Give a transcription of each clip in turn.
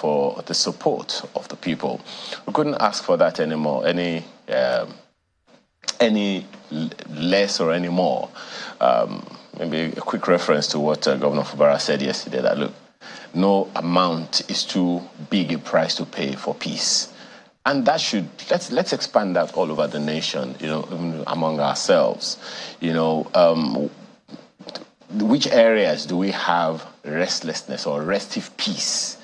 for the support of the people. We couldn't ask for that anymore, any less or any more. Maybe a quick reference to what Governor Fubara said yesterday, that look, no amount is too big a price to pay for peace. And that should, let's expand that all over the nation, among ourselves. Which areas do we have restlessness or restive peace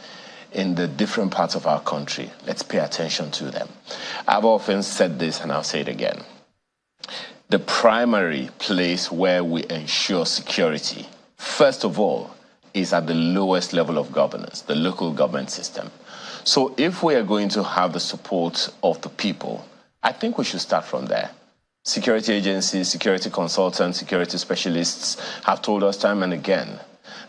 in the different parts of our country? Let's pay attention to them. I've often said this, and I'll say it again. The primary place where we ensure security, first of all, is at the lowest level of governance, the local government system. So if we are going to have the support of the people, I think we should start from there. Security agencies, security consultants, security specialists have told us time and again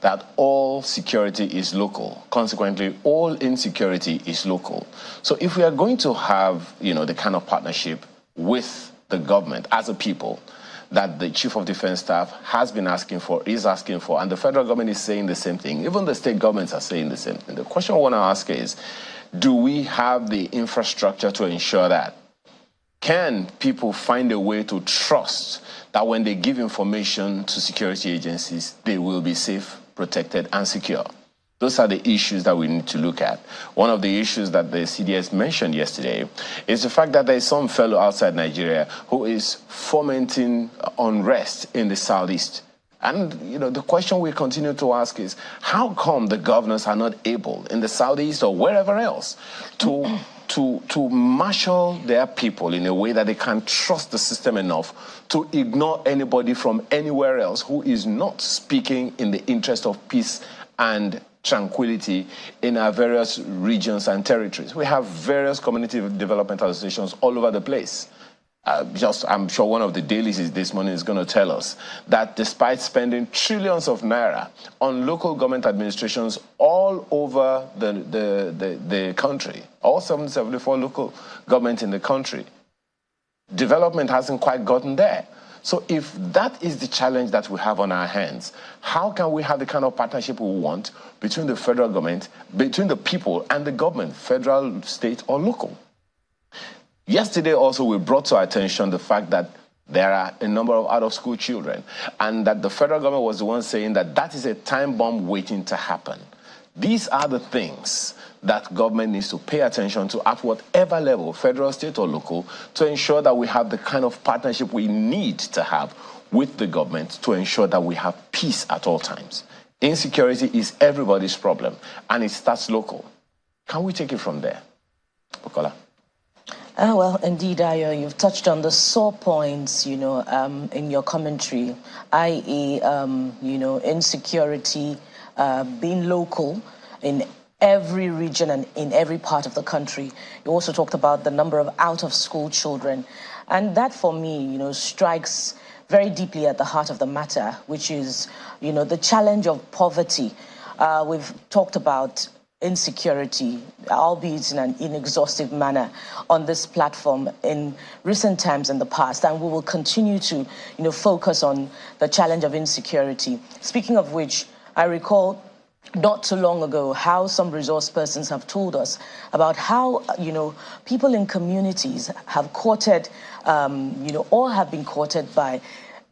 that all security is local. Consequently, all insecurity is local. So if we are going to have, the kind of partnership with the government as a people that the Chief of Defense Staff has been asking for, is asking for, and the federal government is saying the same thing. Even the state governments are saying the same thing. The question I want to ask is, do we have the infrastructure to ensure that? Can people find a way to trust that when they give information to security agencies, they will be safe, protected, and secure? Those are the issues that we need to look at. One of the issues that the CDS mentioned yesterday is the fact that there is some fellow outside Nigeria who is fomenting unrest in the southeast. And, the question we continue to ask is, how come the governors are not able in the southeast or wherever else to marshal their people in a way that they can trust the system enough to ignore anybody from anywhere else who is not speaking in the interest of peace and tranquility in our various regions and territories? We have various community development associations all over the place. I'm sure one of the dailies this morning is going to tell us that despite spending trillions of naira on local government administrations all over the country, all 774 local governments in the country, development hasn't quite gotten there. So if that is the challenge that we have on our hands, how can we have the kind of partnership we want between the federal government, between the people and the government, federal, state, or local? Yesterday also we brought to our attention the fact that there are a number of out-of-school children and that the federal government was the one saying that that is a time bomb waiting to happen. These are the things that government needs to pay attention to at whatever level, federal, state, or local, to ensure that we have the kind of partnership we need to have with the government to ensure that we have peace at all times. Insecurity is everybody's problem, and it starts local. Can we take it from there? Bukola? Well, indeed, Ayo, you've touched on the sore points, in your commentary, i.e., insecurity, being local in every region and in every part of the country. You also talked about the number of out-of-school children. And that, for me, strikes very deeply at the heart of the matter, which is, the challenge of poverty. We've talked about insecurity, albeit in an inexhaustive manner, on this platform in recent times in the past, and we will continue to, focus on the challenge of insecurity. Speaking of which, I recall not too long ago how some resource persons have told us about how, people in communities have courted, or have been courted by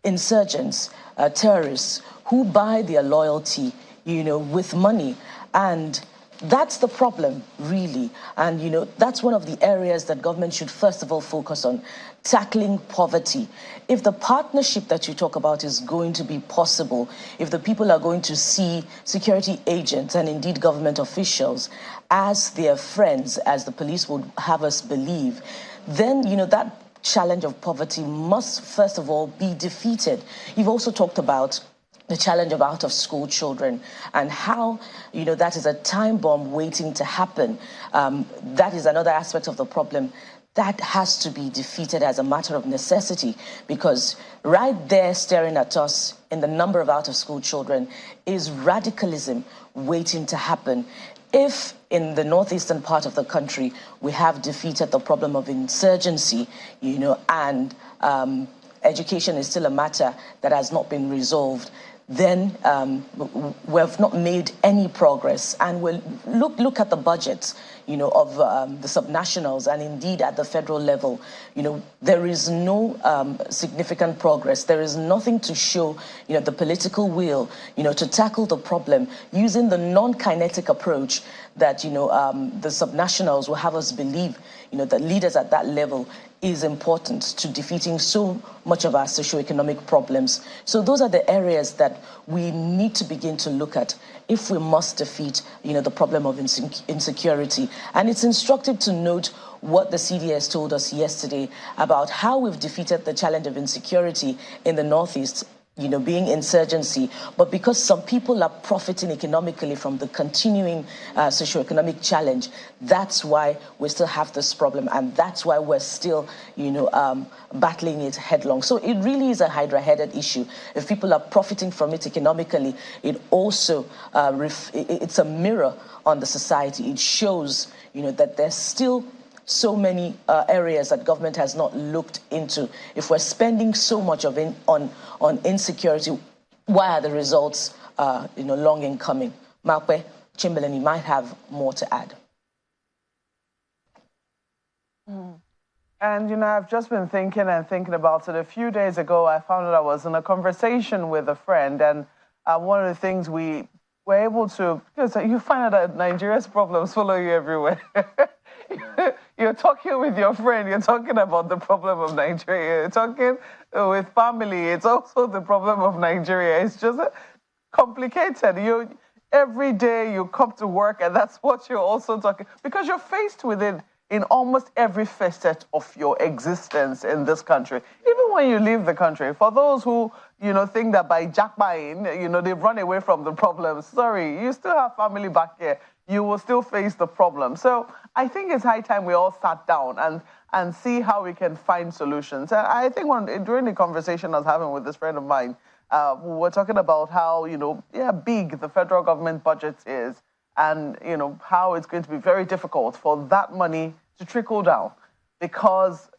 insurgents, terrorists, who buy their loyalty, with money. And that's the problem, really. And, that's one of the areas that government should first of all focus on, tackling poverty. If the partnership that you talk about is going to be possible, if the people are going to see security agents and indeed government officials as their friends, as the police would have us believe, then, that challenge of poverty must first of all be defeated. You've also talked about the challenge of out-of-school children and how, that is a time bomb waiting to happen. That is another aspect of the problem that has to be defeated as a matter of necessity, because right there staring at us in the number of out-of-school children is radicalism waiting to happen. If in the northeastern part of the country we have defeated the problem of insurgency, and education is still a matter that has not been resolved, then we've not made any progress. And we'll look at the budgets, of the subnationals, and indeed at the federal level, there is no significant progress. There is nothing to show, the political will, to tackle the problem using the non-kinetic approach that, the subnationals will have us believe, that leaders at that level is important to defeating so much of our socioeconomic problems. So those are the areas that we need to begin to look at if we must defeat, the problem of insecurity. And it's instructive to note what the CDS told us yesterday about how we've defeated the challenge of insecurity in the Northeast, being insurgency, but because some people are profiting economically from the continuing socioeconomic challenge, that's why we still have this problem, and that's why we're still, battling it headlong. So it really is a hydra-headed issue. If people are profiting from it economically, it also, it's a mirror on the society. It shows, that there's still so many areas that government has not looked into. If we're spending so much of on insecurity, why are the results long in coming? Makwe, Chamberlain, you might have more to add. And I've just been thinking about it. A few days ago, I found out I was in a conversation with a friend, and one of the things we were able to, because you find out that Nigeria's problems follow you everywhere. You're talking with your friend, you're talking about the problem of Nigeria. You're talking with family, it's also the problem of Nigeria. It's just complicated. Every day you come to work and that's what you're also talking, because you're faced with it in almost every facet of your existence in this country. Even when you leave the country, for those who, think that by jackbuying, they've run away from the problems, sorry, you still have family back here. You will still face the problem. So I think it's high time we all sat down and see how we can find solutions. I think during the conversation I was having with this friend of mine, we were talking about how, big the federal government budget is, and, how it's going to be very difficult for that money to trickle down. Because,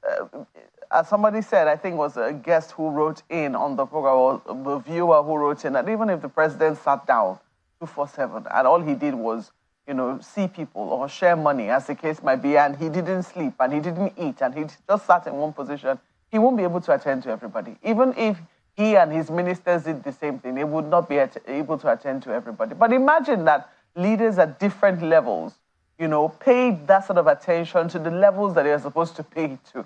as somebody said, I think it was a guest who wrote in on the program, or the viewer who wrote in, that even if the president sat down 247 and all he did was see people or share money, as the case might be, and he didn't sleep and he didn't eat and he just sat in one position, he won't be able to attend to everybody. Even if he and his ministers did the same thing, they would not be able to attend to everybody. But imagine that leaders at different levels, paid that sort of attention to the levels that they are supposed to pay to.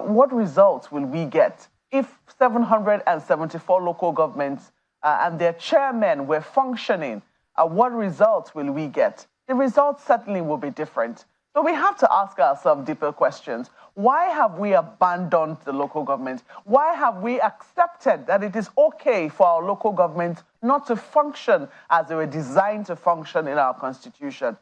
What results will we get if 774 local governments and their chairmen were functioning? What results will we get? The results certainly will be different. So we have to ask ourselves deeper questions. Why have we abandoned the local government? Why have we accepted that it is okay for our local government not to function as they were designed to function in our constitution?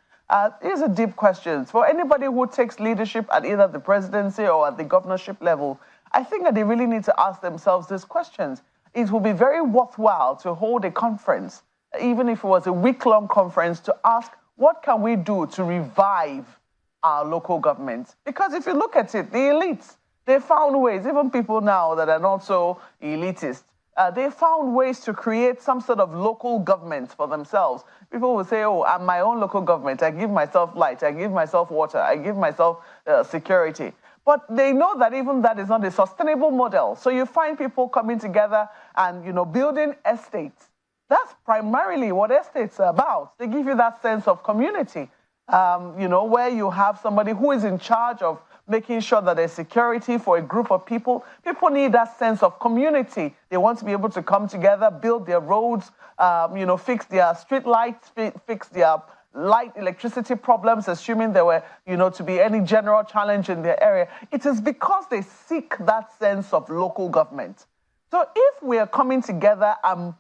These are deep questions. For anybody who takes leadership at either the presidency or at the governorship level, I think that they really need to ask themselves these questions. It will be very worthwhile to hold a conference, even if it was a week-long conference, to ask, what can we do to revive our local government? Because if you look at it, the elites, they found ways, even people now that are not so elitist, they found ways to create some sort of local government for themselves. People will say, oh, I'm my own local government. I give myself light. I give myself water. I give myself security. But they know that even that is not a sustainable model. So you find people coming together and, building estates. That's primarily what estates are about. They give you that sense of community, where you have somebody who is in charge of making sure that there's security for a group of people. People need that sense of community. They want to be able to come together, build their roads, fix their street lights, fix their light electricity problems, assuming there were, to be any general challenge in their area. It is because they seek that sense of local government. So if we are coming together and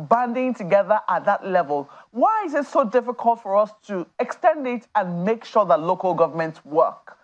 banding together at that level, why is it so difficult for us to extend it and make sure that local governments work?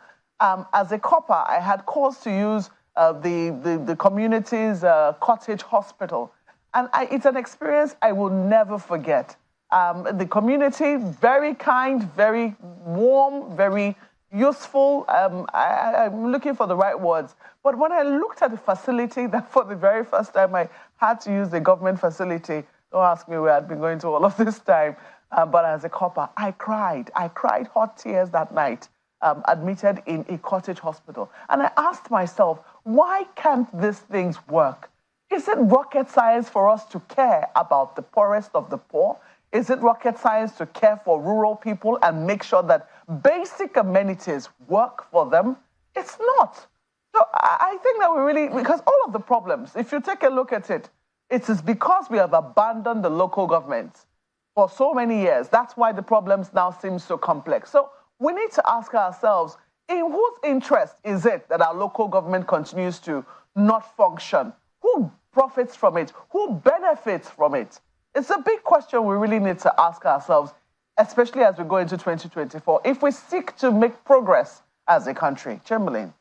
As a copper, I had cause to use the community's cottage hospital. And it's an experience I will never forget. The community, very kind, very warm, very useful. I'm looking for the right words. But when I looked at the facility, that for the very first time I had to use the government facility, don't ask me where I'd been going to all of this time, but as a copper, I cried. I cried hot tears that night, admitted in a cottage hospital. And I asked myself, why can't these things work? Is it rocket science for us to care about the poorest of the poor? Is it rocket science to care for rural people and make sure that basic amenities work for them? It's not. So I think that we really, because all of the problems, if you take a look at it, it is because we have abandoned the local governments for so many years. That's why the problems now seem so complex. So we need to ask ourselves, in whose interest is it that our local government continues to not function? Who profits from it? Who benefits from it? It's a big question we really need to ask ourselves, especially as we go into 2024, if we seek to make progress as a country. Chamberlain.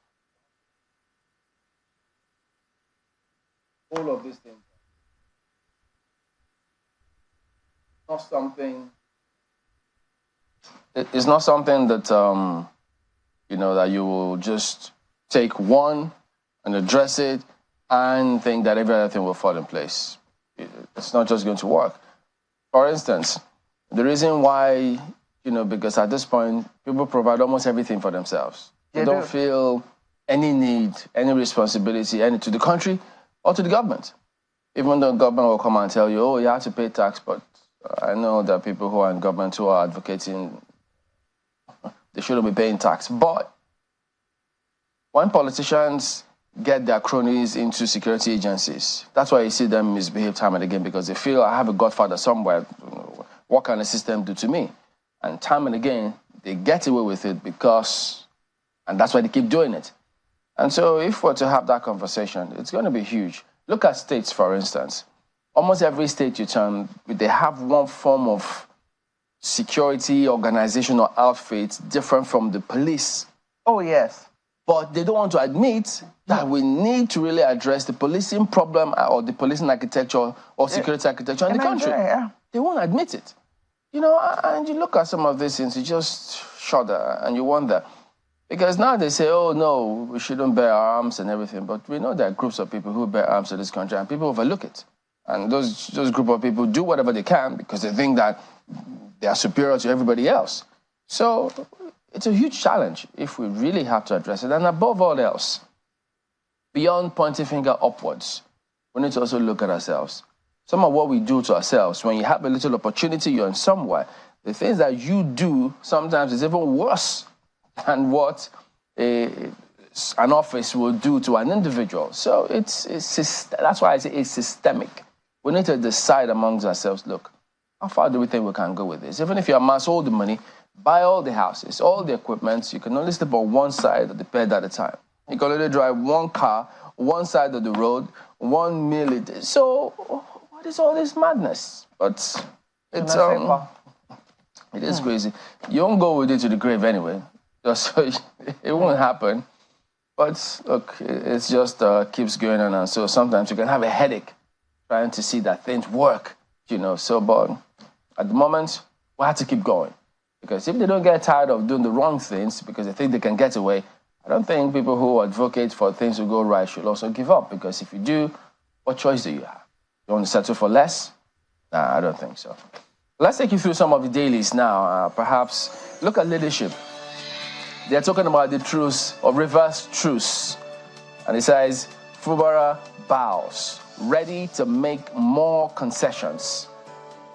All of these things. Not something. It's not something that that you will just take one and address it and think that every other thing will fall in place. It's not just going to work. For instance, the reason why, because at this point, people provide almost everything for themselves. They don't feel any need, any responsibility, any to the country or to the government. Even though government will come and tell you, oh, you have to pay tax, but I know there are people who are in government who are advocating they shouldn't be paying tax. But when politicians get their cronies into security agencies, that's why you see them misbehave time and again, because they feel I have a godfather somewhere. What can the system do to me? And time and again, they get away with it and that's why they keep doing it. And so if we're to have that conversation, it's going to be huge. Look at states, for instance. Almost every state you turn, they have one form of security organization or outfit different from the police. Oh, yes. But they don't want to admit that we need to really address the policing problem or the policing architecture or security architecture in the country. Yeah. They won't admit it. And you look at some of these things, you just shudder and you wonder. Because now they say, oh, no, we shouldn't bear arms and everything. But we know there are groups of people who bear arms in this country and people overlook it. And those group of people do whatever they can because they think that they are superior to everybody else. So it's a huge challenge if we really have to address it. And above all else, beyond pointing finger upwards, we need to also look at ourselves. Some of what we do to ourselves, when you have a little opportunity, you're in somewhere, the things that you do sometimes is even worse than what an office will do to an individual. So that's why I say it's systemic. We need to decide amongst ourselves, look, how far do we think we can go with this? Even if you amass all the money, buy all the houses, all the equipment, you can only step on one side of the bed at a time. You can only drive one car, one side of the road, 1 meal. So what is all this madness? But it is crazy. You won't go with it to the grave anyway. So it won't happen. But look, it just keeps going on. And so sometimes you can have a headache trying to see that things work, So, but at the moment, we have to keep going. Because if they don't get tired of doing the wrong things because they think they can get away, I don't think people who advocate for things to go right should also give up. Because if you do, what choice do you have? You want to settle for less? Nah, I don't think so. Let's take you through some of the dailies now. Perhaps look at leadership. They're talking about the truce or reverse truce. And it says, Fubara bows, ready to make more concessions.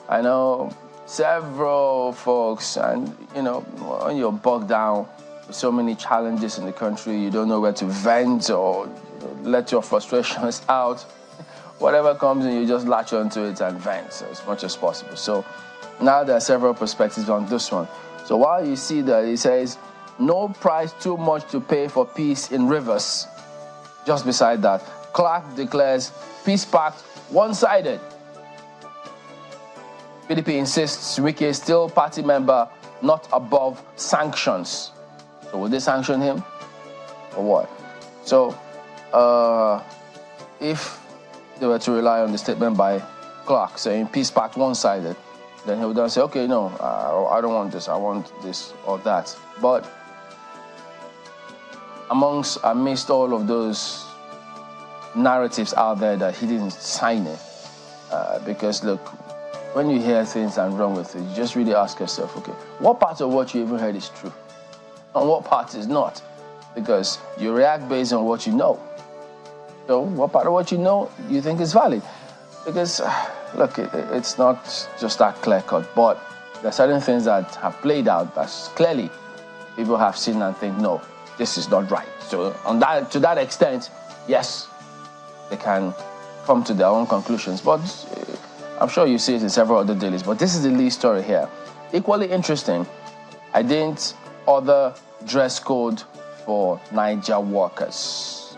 I know several folks, and when you're bogged down with so many challenges in the country, you don't know where to vent or let your frustrations out. Whatever comes in, you just latch onto it and vent as much as possible. So now there are several perspectives on this one. So while you see that it says, no price too much to pay for peace in Rivers. Just beside that, Clark declares peace pact one-sided. PDP insists Wike is still party member, not above sanctions. So will they sanction him or what? So if they were to rely on the statement by Clark saying peace pact one-sided, then he would then say, okay, no, I don't want this, I want this or that. But amidst all of those narratives out there that he didn't sign it. Because look, when you hear things and run with it, you just really ask yourself, okay, what part of what you even heard is true? And what part is not? Because you react based on what you know. So what part of what you know you think is valid? Because, look, it's not just that clear-cut, but there are certain things that have played out that clearly people have seen and think, no, this is not right. So to that extent, yes, they can come to their own conclusions. But I'm sure you see it in several other dailies. But this is the lead story here. Equally interesting, I didn't order dress code for Niger workers.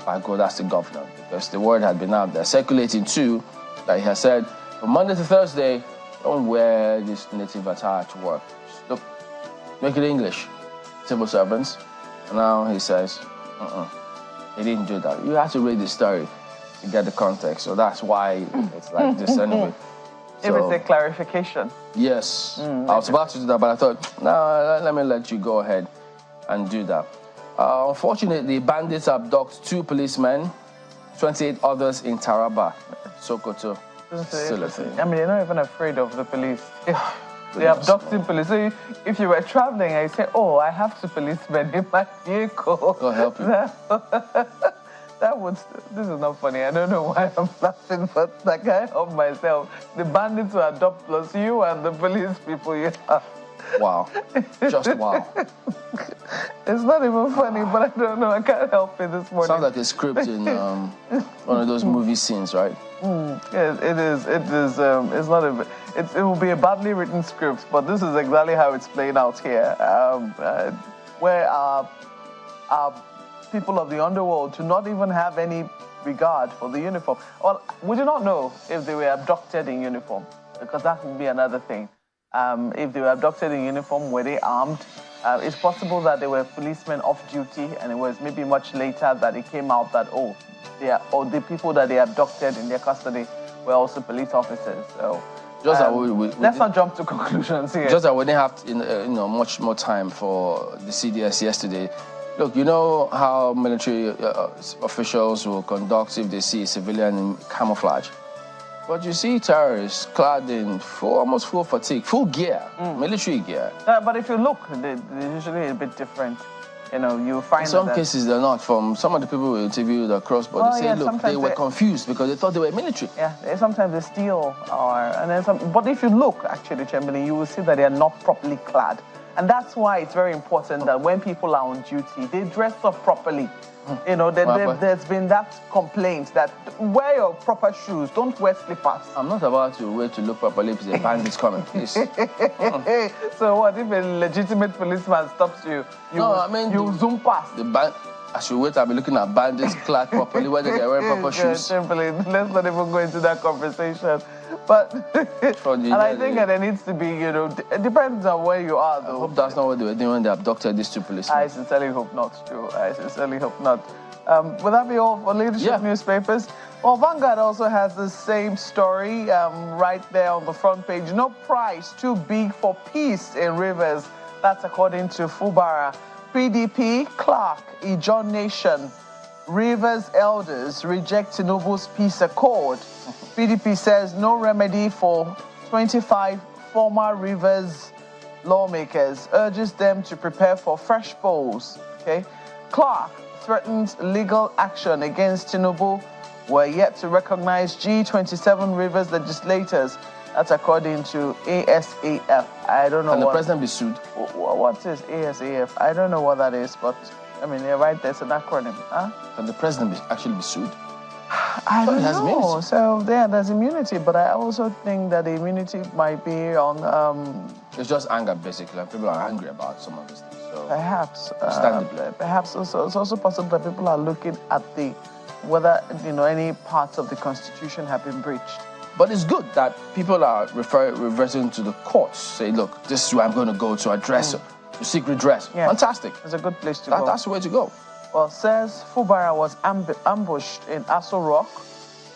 I go, that's the governor, because the word had been out there circulating too, that he has said, from Monday to Thursday, don't wear this native attire to work. Look, make it English, civil servants. And now he says, he didn't do that. You have to read the story to get the context. So that's why it's like this anyway. If it's a clarification. Yes. I was about to do that, but I thought, no, let me let you go ahead and do that. Unfortunately, bandits abduct 2 policemen, 28 others in Taraba, Sokoto. Still a thing. I mean, they're not even afraid of the police. They're abducting police. So if you were traveling and you say, oh, I have 2 policemen in my vehicle. God help you. This is not funny. I don't know why I'm laughing, but I can't help myself. The bandits will adopt plus you and the police people you have. Wow. Just wow. It's not even funny, but I don't know. I can't help it this morning. Sounds like a script in one of those movie scenes, right? Yes, it is. It is. It's not a. It will be a badly written script, but this is exactly how it's playing out here, where our people of the underworld do not even have any regard for the uniform. Well, we do not know if they were abducted in uniform, because that would be another thing. If they were abducted in uniform, were they armed? It's possible that they were policemen off duty, and it was maybe much later that it came out that, the people that they abducted in their custody were also police officers. So just let's not jump to conclusions here. Just that we didn't have much more time for the CDS yesterday. Look, you know how military officials will conduct if they see a civilian in camouflage. But you see terrorists clad in almost full fatigue, full gear, military gear. But if you look, they're usually a bit different. You know, you find in some cases they're not. From some of the people we interviewed across, but they say, look, they were confused because they thought they were military. Yeah, sometimes they steal, but if you look, actually, Chamberlain, you will see that they are not properly clad. And that's why it's very important that when people are on duty, they dress up properly. You know, there's been that complaint that wear your proper shoes, don't wear slippers. I'm not about to wait to look properly if the bandit's coming, please. So what if a legitimate policeman stops you? You zoom past. I should wait. I'll be looking at bandits clad properly, whether they're wearing proper shoes. Simply, let's not even go into that conversation. But and I think that there needs to be, it depends on where you are, though. I hope that's not what they were doing when they abducted these 2 policemen. I sincerely hope not, Joe. I sincerely hope not. Will that be all for leadership newspapers? Well, Vanguard also has the same story right there on the front page. No price too big for peace in Rivers. That's according to Fubara. PDP, Clark, Ijaw Nation, Rivers elders reject Tinubu's peace accord. PDP says no remedy for 25 former Rivers lawmakers, urges them to prepare for fresh polls. Okay, Clark threatens legal action against Tinubu. We're yet to recognize G27 Rivers legislators. That's according to ASAF. I don't know. Can the president be sued? What is ASAF? I don't know what that is, but I mean, you're right. There's an acronym. Huh? Can the president actually be sued? I don't know. So there's immunity, but I also think that the immunity might be on. It's just anger, basically, and people are angry about some of these things. So perhaps, perhaps it's also possible that people are looking at whether any parts of the Constitution have been breached. But it's good that people are reverting to the courts. Say, look, this is where I'm going to go to address it, to seek redress. Yeah. Fantastic. It's a good place to go. That's the way to go. Well, says Fubara was ambushed in Aso Rock.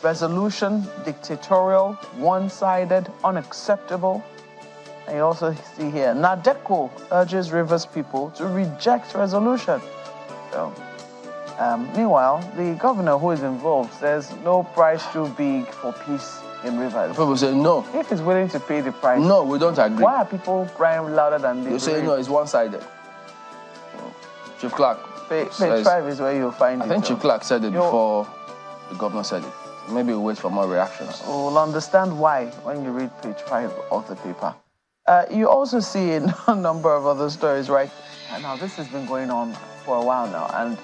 Resolution dictatorial, one-sided, unacceptable. And you also see here, Nadeco urges Rivers people to reject resolution. So, meanwhile, the governor who is involved says no price too big for peace in Rivers. People say no. If he's willing to pay the price, no, we don't agree. Why are people crying louder than they You say no, it's one-sided. Chief Clark. Page 5 is where you'll find it. I think Chief Clark said it before the governor said it. Maybe we'll wait for more reactions. We'll understand why when you read page 5 of the paper. You also see a number of other stories, right? Now, this has been going on for a while now, and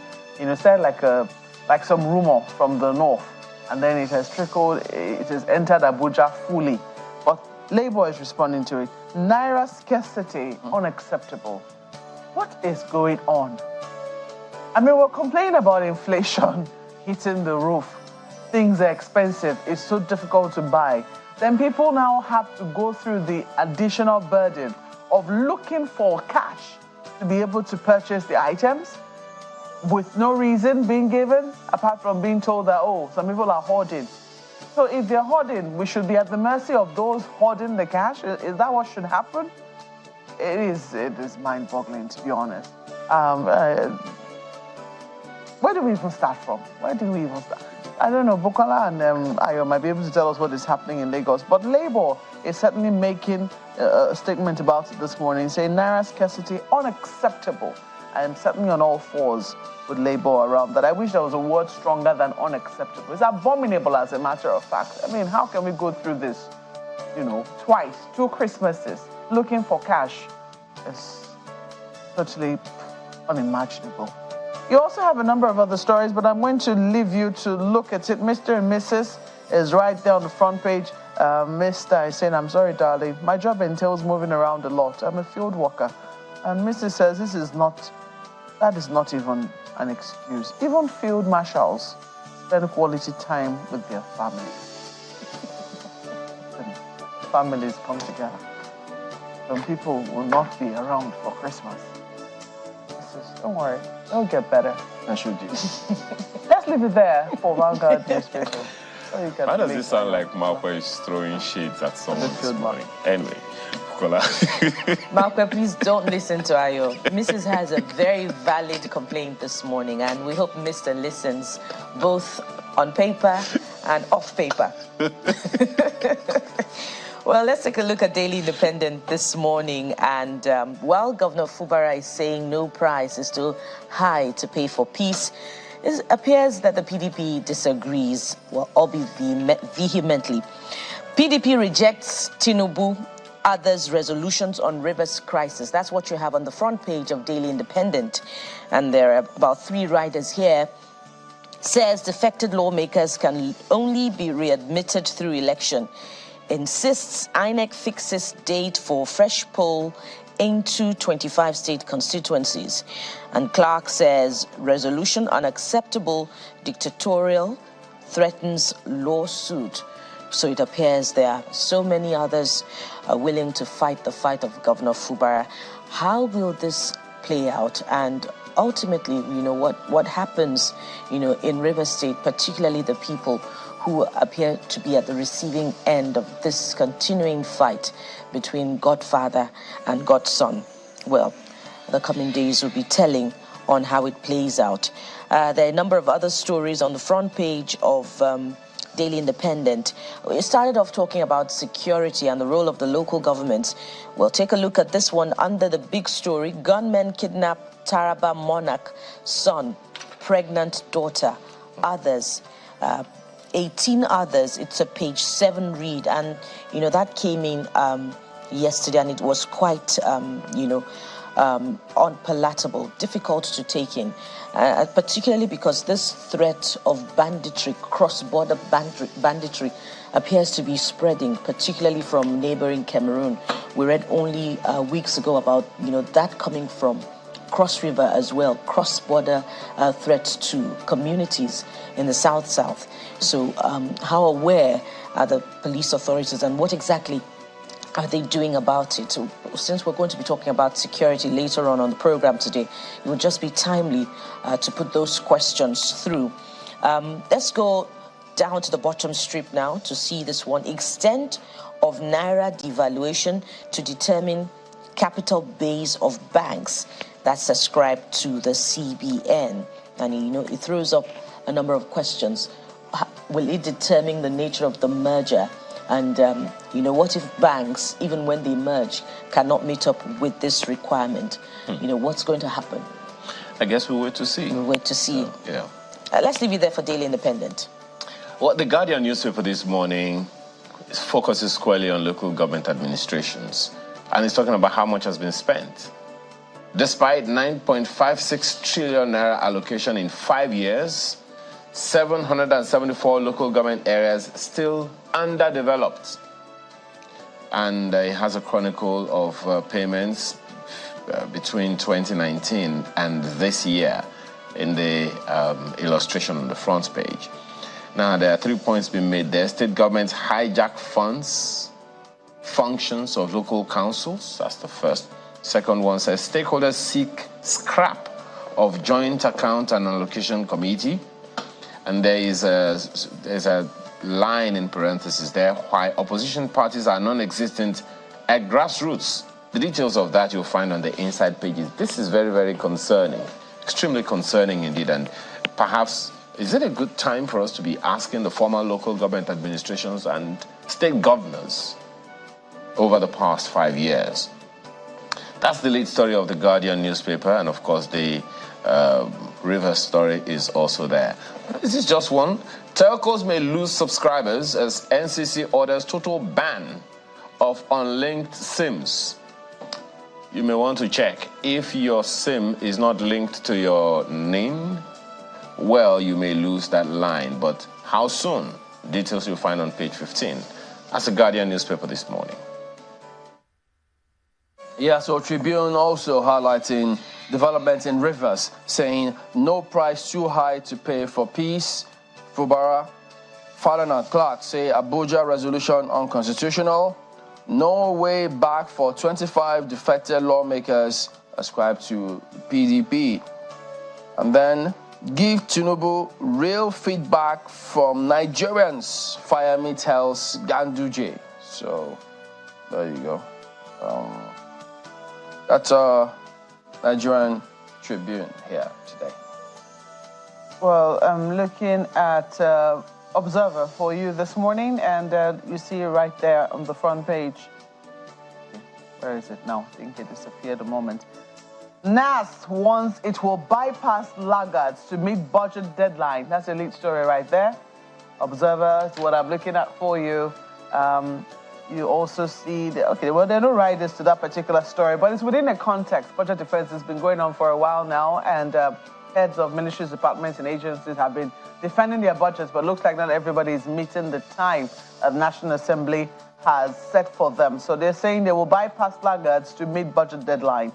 said like some rumor from the north, and then it has trickled, it has entered Abuja fully. But Labour is responding to it. Naira scarcity, unacceptable. What is going on? I mean, we're complaining about inflation hitting the roof. Things are expensive. It's so difficult to buy. Then people now have to go through the additional burden of looking for cash to be able to purchase the items with no reason being given, apart from being told that, some people are hoarding. So if they're hoarding, we should be at the mercy of those hoarding the cash? Is that what should happen? It is mind-boggling, to be honest. Where do we even start from? I don't know. Bukola and Ayo might be able to tell us what is happening in Lagos. But Labour is certainly making a statement about it this morning, saying Naira scarcity unacceptable. I am certainly on all fours with Labour around that. I wish there was a word stronger than unacceptable. It's abominable, as a matter of fact. I mean, how can we go through this, twice, 2 Christmases, looking for cash? It's totally unimaginable. You also have a number of other stories, but I'm going to leave you to look at it. Mr. and Mrs. is right there on the front page. Mr. is saying, I'm sorry, darling. My job entails moving around a lot. I'm a field worker. And Mrs. says, that is not even an excuse. Even field marshals spend quality time with their families. Families come together. Some people will not be around for Christmas. Don't worry, it'll get better. I should do. Let's leave it there for Vanguard newspaper. Why does it sound like Malpa is throwing shades at someone this morning? Anyway, Malpa, please don't listen to Ayo. Mrs. has a very valid complaint this morning, and we hope Mr. listens both on paper and off paper. Well, let's take a look at Daily Independent this morning. And while Governor Fubara is saying no price is too high to pay for peace, it appears that the PDP disagrees, albeit vehemently. PDP rejects Tinubu, others' resolutions on Rivers crisis. That's what you have on the front page of Daily Independent. And there are about 3 riders here. Says defected lawmakers can only be readmitted through election. Insists INEC fixes date for fresh poll into 25 state constituencies. And Clark says resolution unacceptable, dictatorial, threatens lawsuit. So it appears there are so many others willing to fight the fight of Governor Fubara. How will this play out? And ultimately, what happens, in Rivers State, particularly the people who appear to be at the receiving end of this continuing fight between Godfather and Godson. Well, the coming days will be telling on how it plays out. There are a number of other stories on the front page of Daily Independent. We started off talking about security and the role of the local governments. We'll take a look at this one under the big story. Gunmen kidnap Taraba monarch son, pregnant daughter, others. 18 others. It's a page 7 read, and that came in yesterday, and it was quite unpalatable, difficult to take in, particularly because this threat of banditry, cross-border banditry, appears to be spreading, particularly from neighboring Cameroon. We read only weeks ago about that coming from Cross River as well, cross-border threats to communities in the South. So how aware are the police authorities, and what exactly are they doing about it? So, since we're going to be talking about security later on the program today, it would just be timely to put those questions through. Let's go down to the bottom strip now to see this one. Extent of Naira devaluation to determine capital base of banks. that's ascribed to the CBN. And, you know, it throws up a number of questions. Will it determine the nature of the merger? And, you know, what if banks, even when they merge, cannot meet up with this requirement? You know, what's going to happen? I guess we'll wait to see. We'll wait to see. Yeah. Let's leave it there for Daily Independent. Well, the Guardian newspaper this morning focuses squarely on local government administrations. And it's talking about how much has been spent. Despite 9.56 trillion naira allocation in 5 years, 774 local government areas still underdeveloped. And it has a chronicle of payments between 2019 and this year in the illustration on the front page. Now, there are 3 points being made there. State governments hijack funds, functions of local councils. That's the first. Second one says stakeholders seek scrap of joint account and allocation committee. And there's a line in parentheses there, why opposition parties are non-existent at grassroots. The details of that you'll find on the inside pages. This is very, very concerning, extremely concerning indeed. And perhaps, is it a good time for us to be asking the former local government administrations and state governors over the past 5 years? That's the lead story of the Guardian newspaper, and of course the Rivers story is also there. This is just one. Telcos may lose subscribers as NCC orders total ban of unlinked SIMs. You may want to check. If your SIM is not linked to your name, well, you may lose that line. But how soon? Details you'll find on page 15. That's the Guardian newspaper this morning. Yeah, so Tribune also highlighting developments in Rivers, saying no price too high to pay for peace. Fubara, Fallon and Clark say Abuja resolution unconstitutional. No way back for 25 defected lawmakers ascribed to PDP. And then give Tinubu real feedback from Nigerians, Fayemi tells Ganduje. So there you go. That's Nigerian Tribune here today. Well, I'm looking at Observer for you this morning, and you see it right there on the front page. Where is it now? I think it disappeared a moment. NAS wants it will bypass laggards to meet budget deadline. That's a lead story right there. Observer is what I'm looking at for you. You also see, there are no riders to that particular story, but it's within a context. Budget defense has been going on for a while now, and heads of ministries, departments, and agencies have been defending their budgets, but looks like not everybody is meeting the time that the National Assembly has set for them. So they're saying they will bypass laggards to meet budget deadline.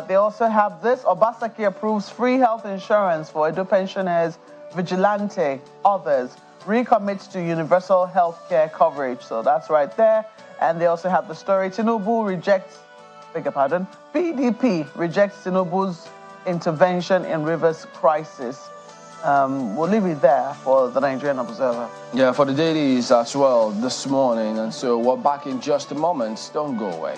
They also have this: Obaseki approves free health insurance for Edo pensioners, Vigilante, others. Recommits to universal health care coverage. So that's right there. And they also have the story: Tinubu rejects, PDP rejects Tinubu's intervention in Rivers crisis. We'll leave it there for the Nigerian Observer. Yeah, for the dailies as well this morning. And so we're back in just a moment. Don't go away.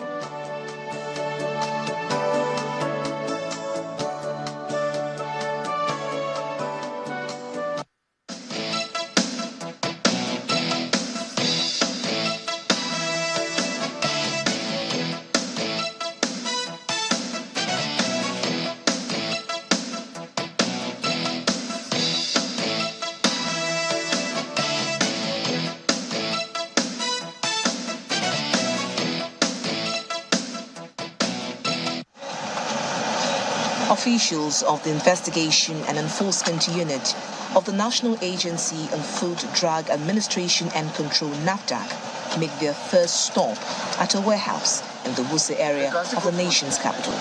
Officials of the Investigation and Enforcement Unit of the National Agency on Food, Drug Administration and Control, NAFDAC, make their first stop at a warehouse in the Wuse area of the nation's capital.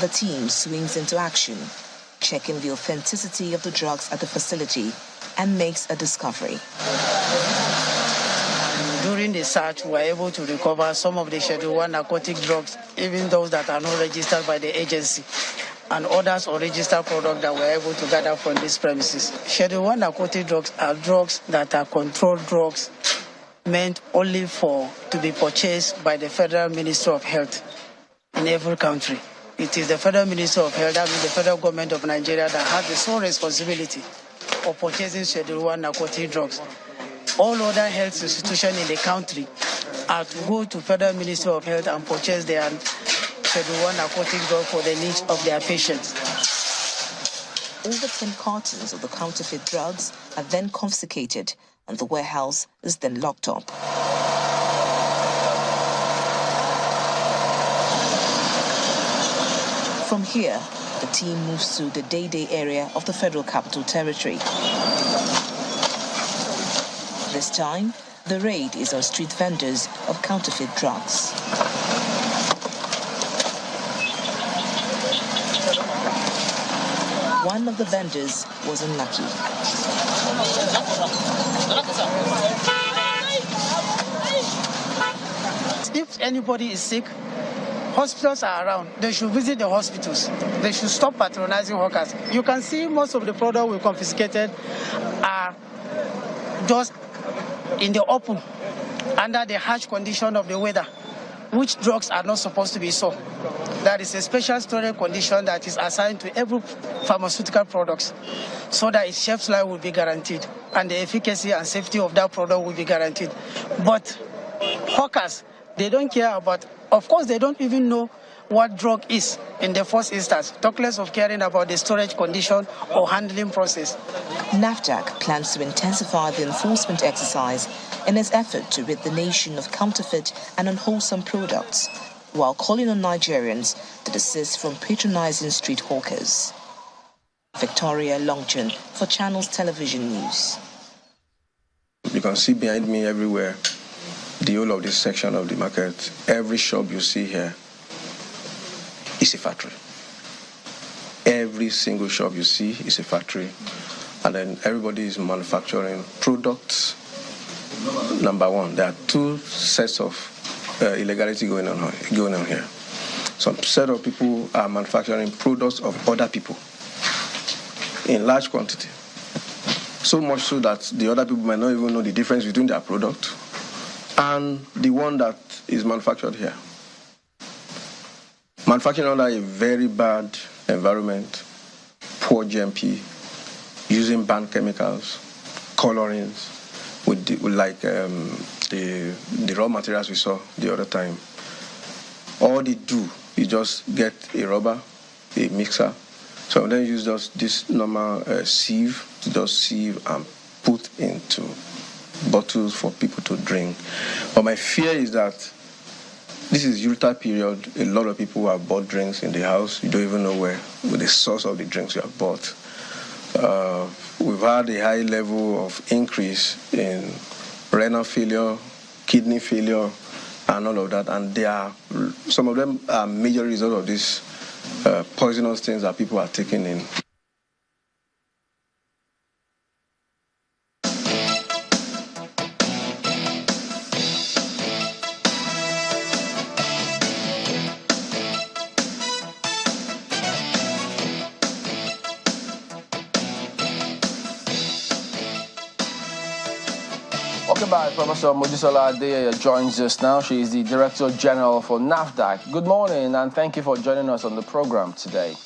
The team swings into action, checking the authenticity of the drugs at the facility, and makes a discovery. During the search, we were able to recover some of the Schedule 1 narcotic drugs, even those that are not registered by the agency, and others or registered products that we were able to gather from these premises. Schedule 1 narcotic drugs are drugs that are controlled drugs meant only to be purchased by the Federal Ministry of Health. in every country. It is the Federal Ministry of Health, that means the federal government of Nigeria, that has the sole responsibility of purchasing Schedule 1 narcotic drugs. All other health institutions in the country are to go to Federal Ministry of Health and purchase their Schedule 1 narcotic drug for the needs of their patients. Over 10 cartons of the counterfeit drugs are then confiscated and the warehouse is then locked up. From here, the team moves to the Day area of the Federal Capital Territory. This time, the raid is on street vendors of counterfeit drugs. One of the vendors was unlucky. If anybody is sick, hospitals are around. They should visit the hospitals. They should stop patronizing hawkers. You can see most of the products we confiscated are just in the open, under the harsh condition of the weather, which drugs are not supposed to be sold. That is a special storage condition that is assigned to every pharmaceutical product so that its shelf life will be guaranteed and the efficacy and safety of that product will be guaranteed. But hawkers, they don't care about, of course, they don't even know what drug is in the first instance, talk less of caring about the storage condition or handling process. NAFDAC plans to intensify the enforcement exercise in its effort to rid the nation of counterfeit and unwholesome products, while calling on Nigerians to desist from patronizing street hawkers. Victoria Longchan for Channels Television News. You can see behind me everywhere the whole of this section of the market. Every shop you see here is a factory. Every single shop you see is a factory. And then everybody is manufacturing products. Number one, there are two sets of illegality going on here. Some set of people are manufacturing products of other people in large quantity. So much so that the other people might not even know the difference between their product and the one that is manufactured here. Manufacturing under a very bad environment, poor GMP, using banned chemicals, colorings, with the raw materials we saw the other time. All they do is just get a rubber, a mixer. So then use just this normal sieve to just sieve and put into bottles for people to drink. But my fear is that this is Yuletide period. A lot of people have bought drinks in the house. You don't even know where the source of the drinks you have bought. We've had a high level of increase in renal failure, kidney failure, and all of that. And some of them are major result of these poisonous things that people are taking in. Welcome back. Professor Mojisola Adeyeye joins us now. She is the Director General for NAFDAC. Good morning, and thank you for joining us on the program today.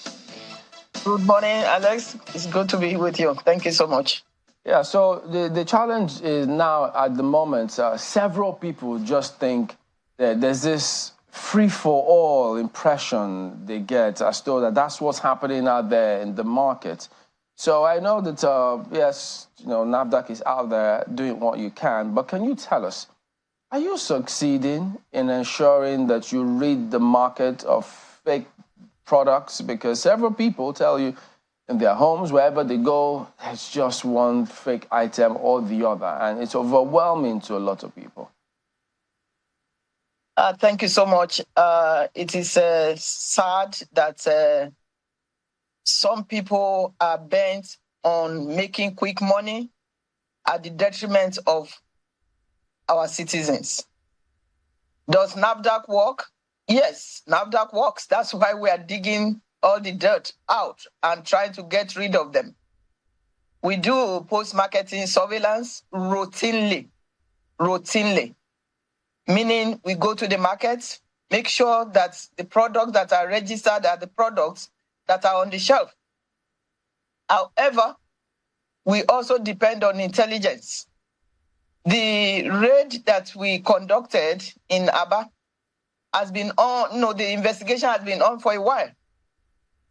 Good morning, Alex. It's good to be with you. Thank you so much. Yeah, so the challenge is now at the moment, several people just think that there's this free-for-all impression they get as though that's what's happening out there in the market. So I know that, yes, NAFDAC is out there doing what you can, but can you tell us, are you succeeding in ensuring that you rid the market of fake products? Because several people tell you in their homes, wherever they go, there's just one fake item or the other, and it's overwhelming to a lot of people. Thank you so much. It is sad that some people are bent on making quick money at the detriment of our citizens. Does NAFDAC work? Yes, NAFDAC works. That's why we are digging all the dirt out and trying to get rid of them. We do post-marketing surveillance routinely, meaning we go to the market, make sure that the products that are registered are the products that are on the shelf. However, we also depend on intelligence. The raid that we conducted in Aba has been on, no, the investigation has been on for a while.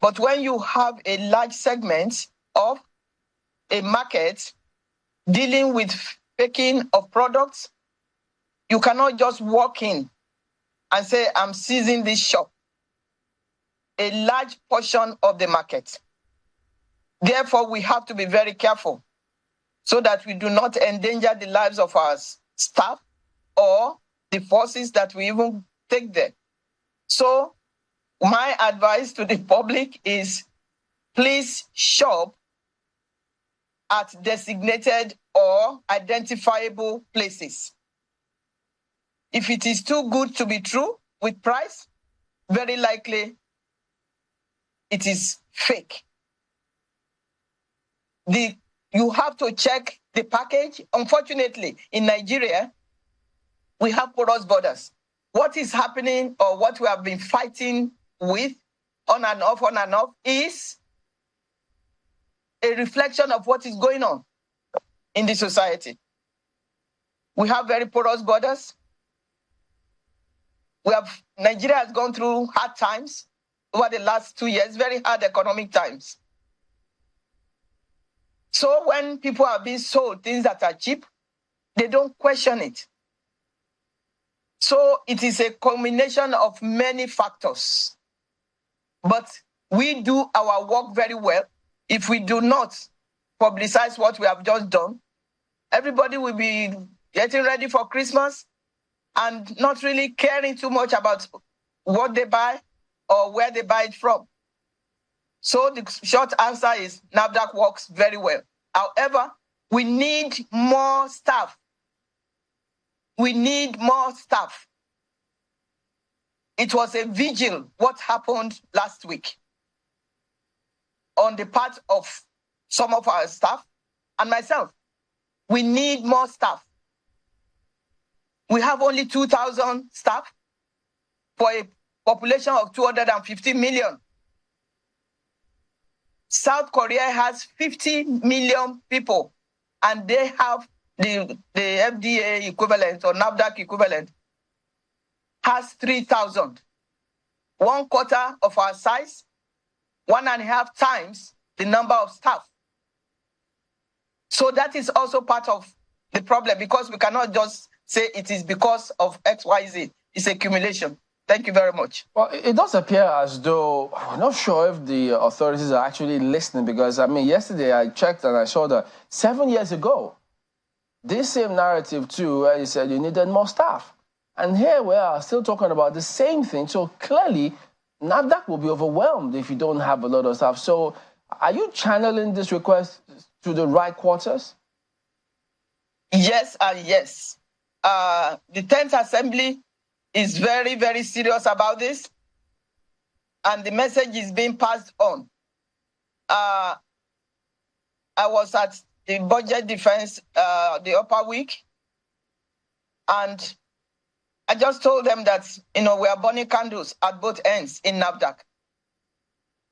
But when you have a large segment of a market dealing with faking of products, you cannot just walk in and say, I'm seizing this shop. A large portion of the market. Therefore, we have to be very careful so that we do not endanger the lives of our staff or the forces that we even take there. So my advice to the public is please shop at designated or identifiable places. If it is too good to be true with price, very likely it is fake. You have to check the package. Unfortunately, in Nigeria, we have porous borders. What is happening or what we have been fighting with on and off is a reflection of what is going on in the society. We have very porous borders. Nigeria has gone through hard times over the last 2 years, very hard economic times. So when people are being sold things that are cheap, they don't question it. So it is a combination of many factors. But we do our work very well. If we do not publicize what we have just done, everybody will be getting ready for Christmas and not really caring too much about what they buy or where they buy it from. So the short answer is NAFDAC works very well. However, we need more staff. We need more staff. It was a vigil, what happened last week, on the part of some of our staff and myself. We need more staff. We have only 2,000 staff for a population of 250 million. South Korea has 50 million people, and they have the FDA equivalent or NAFDAC equivalent has 3,000. 1/4 of our size, 1.5 times the number of staff. So that is also part of the problem, because we cannot just say it is because of XYZ. It's accumulation. Thank you very much. Well, it does appear as though I'm not sure if the authorities are actually listening, because, I mean, yesterday I checked and I saw that 7 years ago, this same narrative too, where you said you needed more staff. And here we are still talking about the same thing. So clearly, NAFDAC will be overwhelmed if you don't have a lot of staff. So are you channeling this request to the right quarters? Yes and yes. The 10th Assembly is very, very serious about this, and the message is being passed on. I was at the budget defense the upper week, and I just told them that, we are burning candles at both ends in NAFDAC.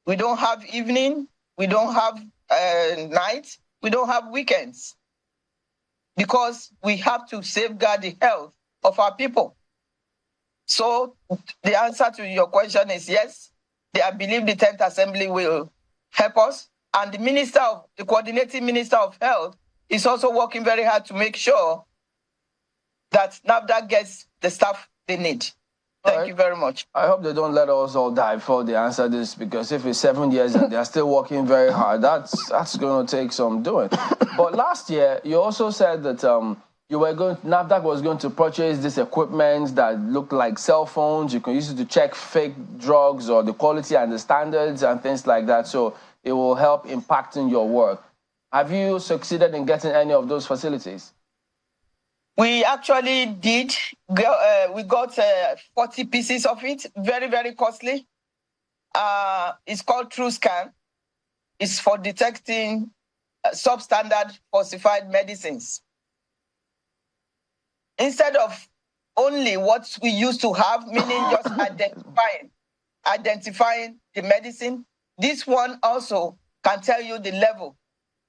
We don't have evening, we don't have night, we don't have weekends, because we have to safeguard the health of our people. So the answer to your question is yes. I believe the 10th Assembly will help us. And the coordinating Minister of Health is also working very hard to make sure that NAFDAC gets the staff they need. Thank you very much. I hope they don't let us all die before they answer this, because if it's 7 years and they're still working very hard, that's going to take some doing. But last year, you also said that NAFDAC was going to purchase this equipment that looked like cell phones. You can use it to check fake drugs or the quality and the standards and things like that. So it will help impacting your work. Have you succeeded in getting any of those facilities? We actually did. We got 40 pieces of it. Very, very costly. It's called TrueScan. It's for detecting substandard falsified medicines. Instead of only what we used to have, meaning just identifying the medicine. This one also can tell you the level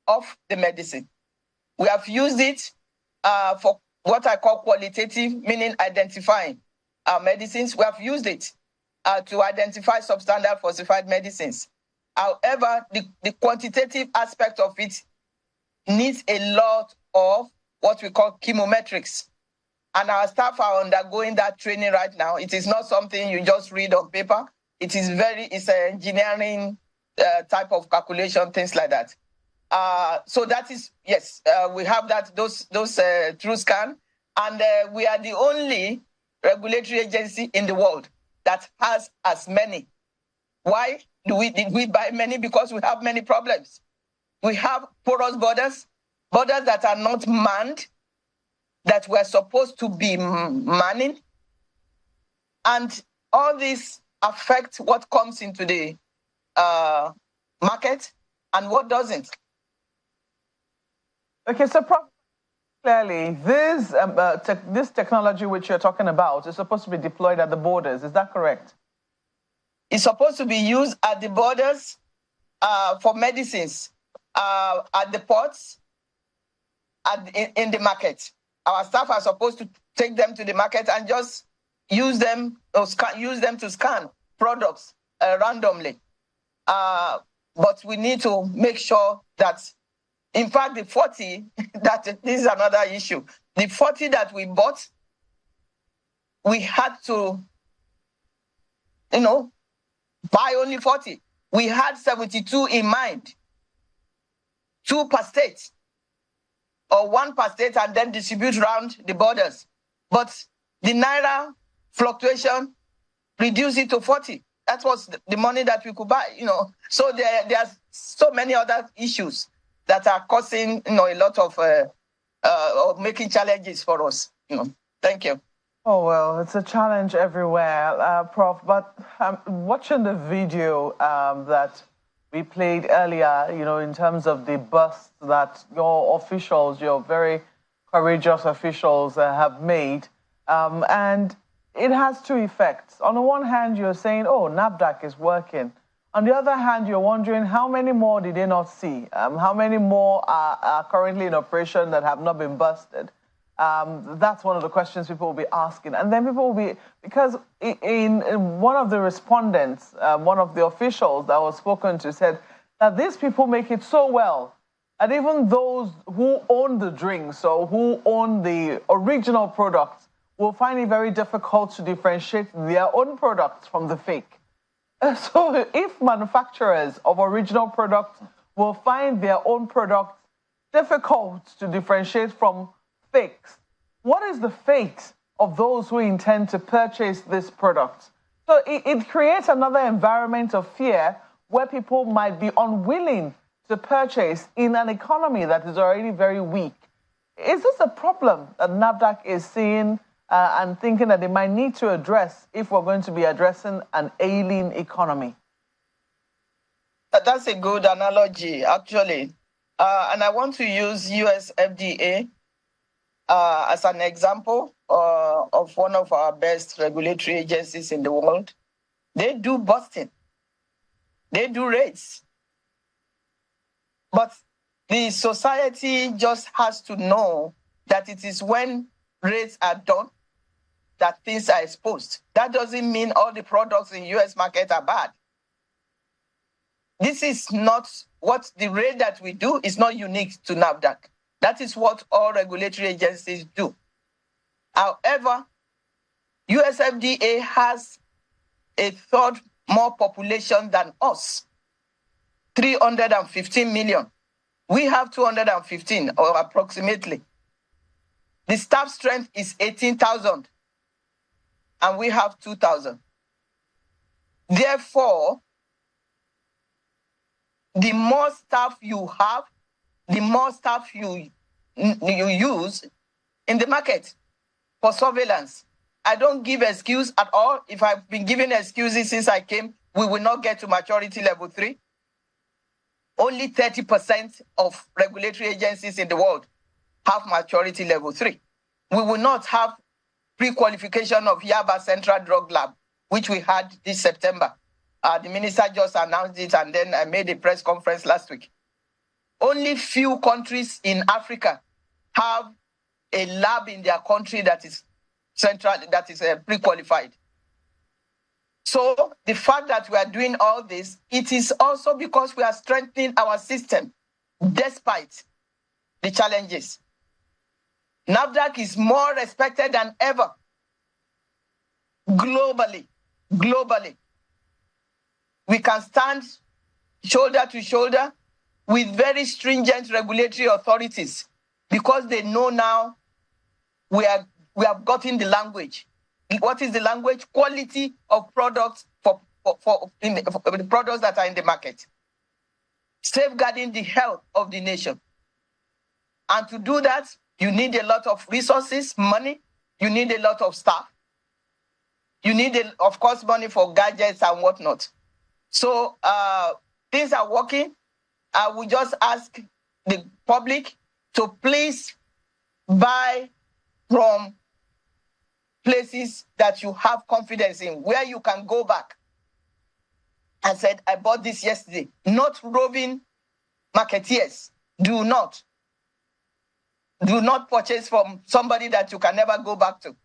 of the medicine. We have used it for what I call qualitative, meaning identifying medicines. We have used it to identify substandard falsified medicines. However, the quantitative aspect of it needs a lot of what we call chemometrics. And our staff are undergoing that training right now. It is not something you just read on paper. It's an engineering type of calculation, things like that. So that is, yes, we have those TrueScan, and we are the only regulatory agency in the world that has as many. Why did we buy many? Because we have many problems. We have porous borders that are not manned, that we're supposed to be manning, and all this affect what comes into the market and what doesn't. Okay, so clearly, this technology which you're talking about is supposed to be deployed at the borders. Is that correct? It's supposed to be used at the borders for medicines, at the ports, in the market. Our staff are supposed to take them to the market and just use them to scan products randomly. But we need to make sure that, in fact, the 40, this is another issue. The 40 that we bought, we had to, buy only 40. We had 72 in mind, 2 per state, or 1 per state, and then distribute around the borders. But the Naira fluctuation reduced it to 40. That was the money that we could buy, So there are so many other issues that are causing, a lot of, or making challenges for us, Thank you. Oh, well, it's a challenge everywhere, Prof. But watching the video that we played earlier, in terms of the bust that your officials, your very courageous officials have made, and it has 2 effects. On the one hand, you're saying, oh, NAFDAC is working. On the other hand, you're wondering how many more did they not see? How many more are currently in operation that have not been busted? That's one of the questions people will be asking. And then people will be, because in one of the respondents, one of the officials that was spoken to said that these people make it so well. And even those who own the drinks or who own the original products will find it very difficult to differentiate their own products from the fake. So if manufacturers of original products will find their own products difficult to differentiate from fakes, what is the fate of those who intend to purchase this product? So it creates another environment of fear where people might be unwilling to purchase in an economy that is already very weak. Is this a problem that NAFDAC is seeing and thinking that they might need to address if we're going to be addressing an ailing economy? That's a good analogy, actually. And I want to use US FDA as an example of one of our best regulatory agencies in the world. They do busting. They do raids. But the society just has to know that it is when raids are done that things are exposed. That doesn't mean all the products in US market are bad. This is not what the raid that we do is not unique to NAFDAC. That is what all regulatory agencies do. However, US FDA has a third more population than us, 315 million. We have 215, or approximately. The staff strength is 18,000, and we have 2,000. Therefore, the more staff you have, the more staff you use in the market for surveillance. I don't give excuse at all. If I've been giving excuses since I came, we will not get to maturity level 3. Only 30% of regulatory agencies in the world have maturity level 3. We will not have pre-qualification of Yaba Central Drug Lab, which we had this September. The minister just announced it, and then I made a press conference last week. Only few countries in Africa have a lab in their country that is central, that is pre-qualified. So the fact that we are doing all this, it is also because we are strengthening our system despite the challenges. NAFDAC is more respected than ever globally. We can stand shoulder to shoulder with very stringent regulatory authorities because they know now we have gotten the language. What is the language? Quality of products for the products that are in the market. Safeguarding the health of the nation. And to do that, you need a lot of resources, money. You need a lot of staff. You need, of course, money for gadgets and whatnot. So things are working. I will just ask the public to please buy from places that you have confidence in, where you can go back and said, I bought this yesterday. Not roving marketeers. Do not purchase from somebody that you can never go back to.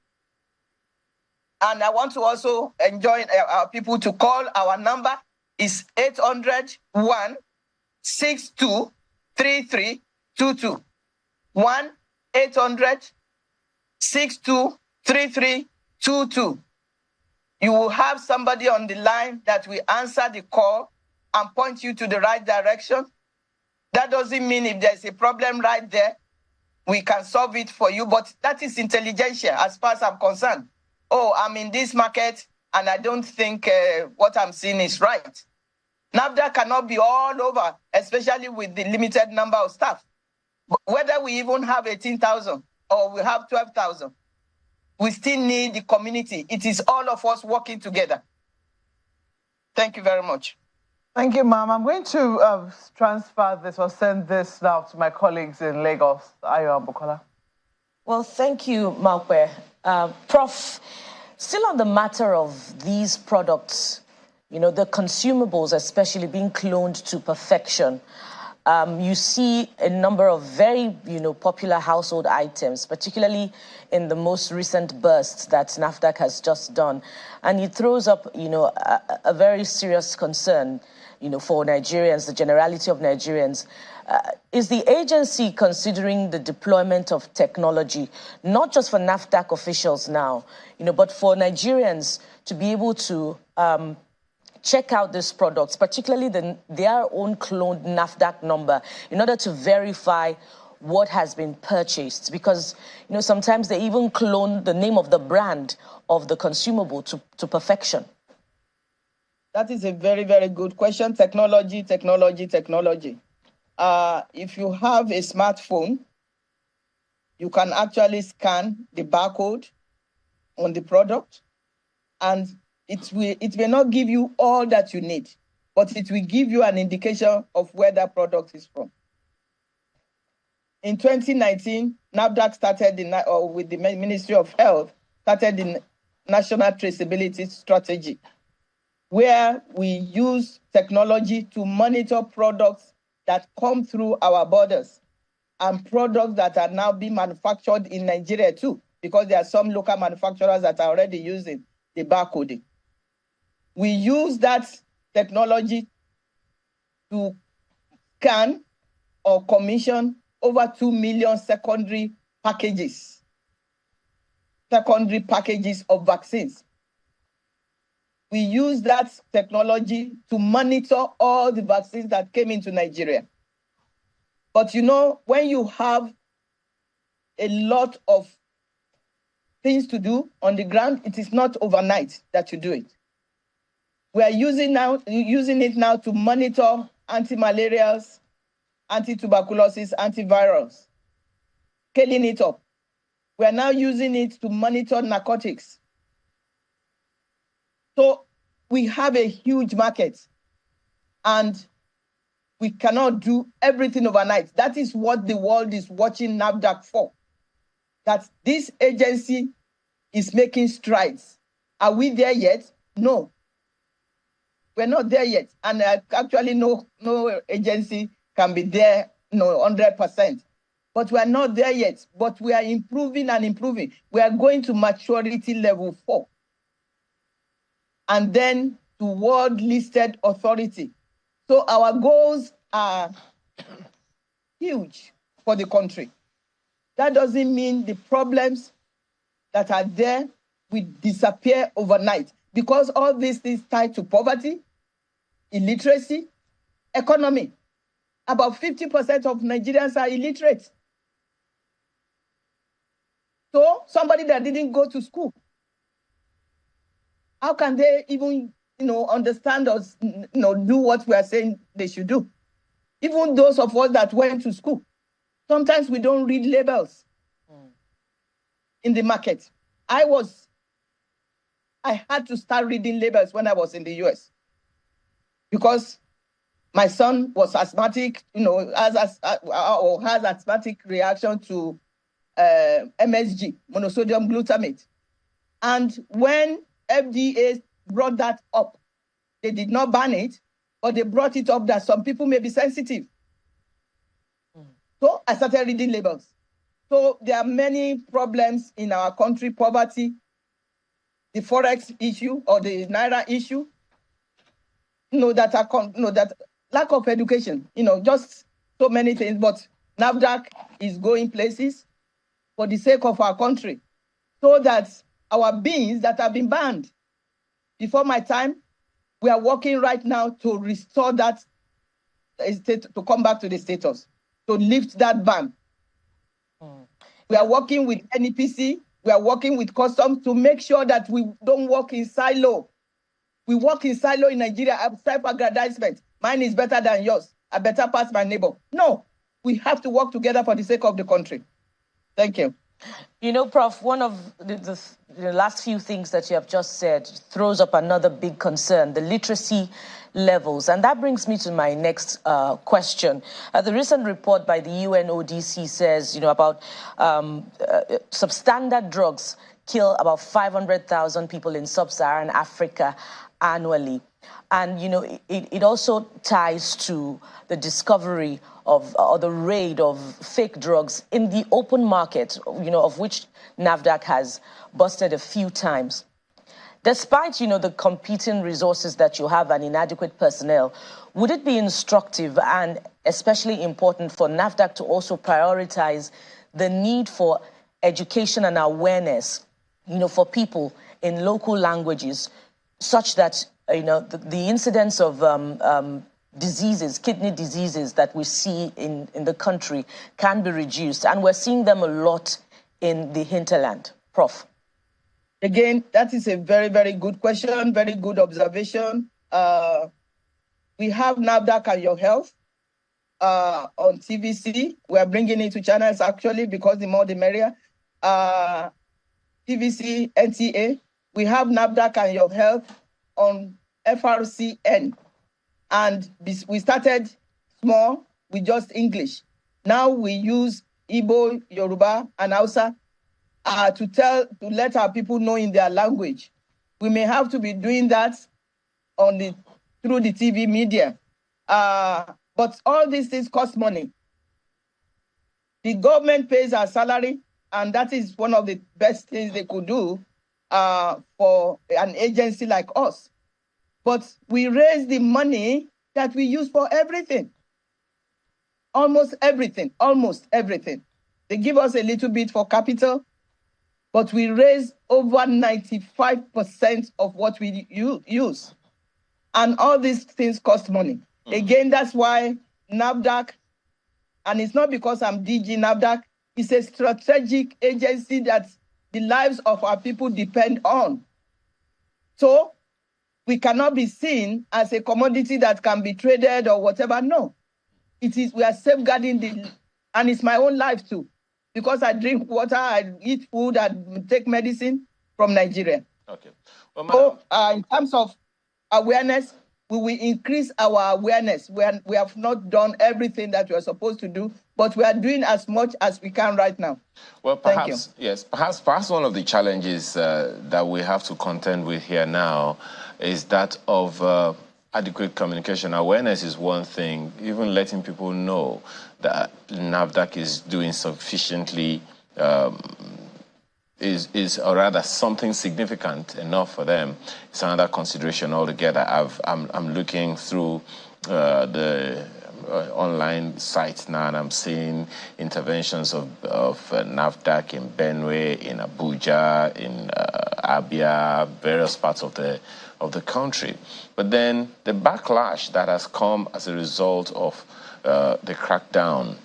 And I want to also enjoin our people to call. Our number is 800-162-3322. 1-800-62-3322. You will have somebody on the line that will answer the call and point you to the right direction. That doesn't mean if there's a problem right there, we can solve it for you, but that is intelligentsia as far as I'm concerned. Oh, I'm in this market and I don't think what I'm seeing is right. NAFDAC cannot be all over, especially with the limited number of staff. Whether we even have 18,000 or we have 12,000, we still need the community. It is all of us working together. Thank you very much. Thank you, ma'am. I'm going to transfer this or send this now to my colleagues in Lagos. Ayo Bukola. Well, thank you, Maupe. Prof, still on the matter of these products, you know, the consumables especially being cloned to perfection, you see a number of very, popular household items, particularly in the most recent bursts that NAFDAC has just done. And it throws up, a very serious concern, for Nigerians, the generality of Nigerians. Is the agency considering the deployment of technology, not just for NAFDAC officials now, but for Nigerians to be able to check out these products, particularly their own cloned NAFDAC number, in order to verify what has been purchased? Because, sometimes they even clone the name of the brand of the consumable to perfection. That is a very, very good question. Technology. If you have a smartphone, you can actually scan the barcode on the product, and it may not give you all that you need, but it will give you an indication of where that product is from. In 2019, NAFDAC started with the Ministry of Health, started the National Traceability Strategy, where we use technology to monitor products that come through our borders and products that are now being manufactured in Nigeria too, because there are some local manufacturers that are already using the barcoding. We use that technology to scan or commission over 2 million secondary packages of vaccines. We use that technology to monitor all the vaccines that came into Nigeria. But when you have a lot of things to do on the ground, it is not overnight that you do it. We are using it now to monitor anti-malarials, anti-tuberculosis, antivirals, scaling it up. We are now using it to monitor narcotics. So we have a huge market, and we cannot do everything overnight. That is what the world is watching NAFDAC for. That this agency is making strides. Are we there yet? No. We're not there yet. And actually, no agency can be there 100%. But we are not there yet. But we are improving and improving. We are going to maturity level 4. And then to world-listed authority. So our goals are huge for the country. That doesn't mean the problems that are there will disappear overnight, because all these things tied to poverty, illiteracy, economy. About 50% of Nigerians are illiterate. So somebody that didn't go to school, how can they even, understand us, do what we are saying they should do? Even those of us that went to school, sometimes we don't read labels in the market. I had to start reading labels when I was in the US, because my son was asthmatic, has asthmatic reaction to MSG, monosodium glutamate. And when FDA brought that up, they did not ban it, but they brought it up that some people may be sensitive. So I started reading labels. So there are many problems in our country: poverty, the forex issue or the naira issue, that lack of education, just so many things. But NAFDAC is going places for the sake of our country, so that our beans that have been banned before my time, we are working right now to restore that, to come back to the status, to lift that ban. We are working with NEPC, we are working with customs to make sure that we don't work in silo. We work in silo in Nigeria, self-aggrandizement. Mine is better than yours. I better pass my neighbor. No, we have to work together for the sake of the country. Thank you. Prof, one of the last few things that you have just said throws up another big concern, the literacy levels. And that brings me to my next question. The recent report by the UNODC says, about substandard drugs kill about 500,000 people in sub-Saharan Africa annually. And, it also ties to the discovery of, or the raid of fake drugs in the open market, of which NAFDAC has busted a few times. Despite, the competing resources that you have and inadequate personnel, would it be instructive and especially important for NAFDAC to also prioritize the need for education and awareness, for people in local languages, such that, the incidence of diseases, kidney diseases that we see in the country can be reduced? And we're seeing them a lot in the hinterland. Prof. Again, that is a very, very good question, very good observation. We have NAFDAC and Your Health on TVC. We are bringing it to channels, actually, because the more the merrier. TVC, NTA. We have NAFDAC and Your Health on FRCN. And we started small with just English. Now we use Igbo, Yoruba, and Hausa to let our people know in their language. We may have to be doing that through the TV media. But all these things cost money. The government pays our salary, and that is one of the best things they could do for an agency like us. But we raise the money that we use for everything. Almost everything. They give us a little bit for capital, but we raise over 95% of what we use. And all these things cost money. Again, that's why NAFDAC, and it's not because I'm DG NAFDAC, it's a strategic agency that the lives of our people depend on. So we cannot be seen as a commodity that can be traded or whatever. No, we are safeguarding and it's my own life too, because I drink water, I eat food, I take medicine from Nigeria. Okay. Well, so in terms of awareness, we will increase our awareness. We have not done everything that we are supposed to do, but we are doing as much as we can right now. Well, perhaps, yes, perhaps one of the challenges that we have to contend with here now is that of adequate communication. Awareness is one thing, even letting people know that NAFDAC is doing sufficiently, or rather something significant enough for them. It's another consideration altogether. I'm looking through the online sites now, and I'm seeing interventions of NAFDAC in Benue, in Abuja, in Abia, various parts of the country. But then the backlash that has come as a result of the crackdown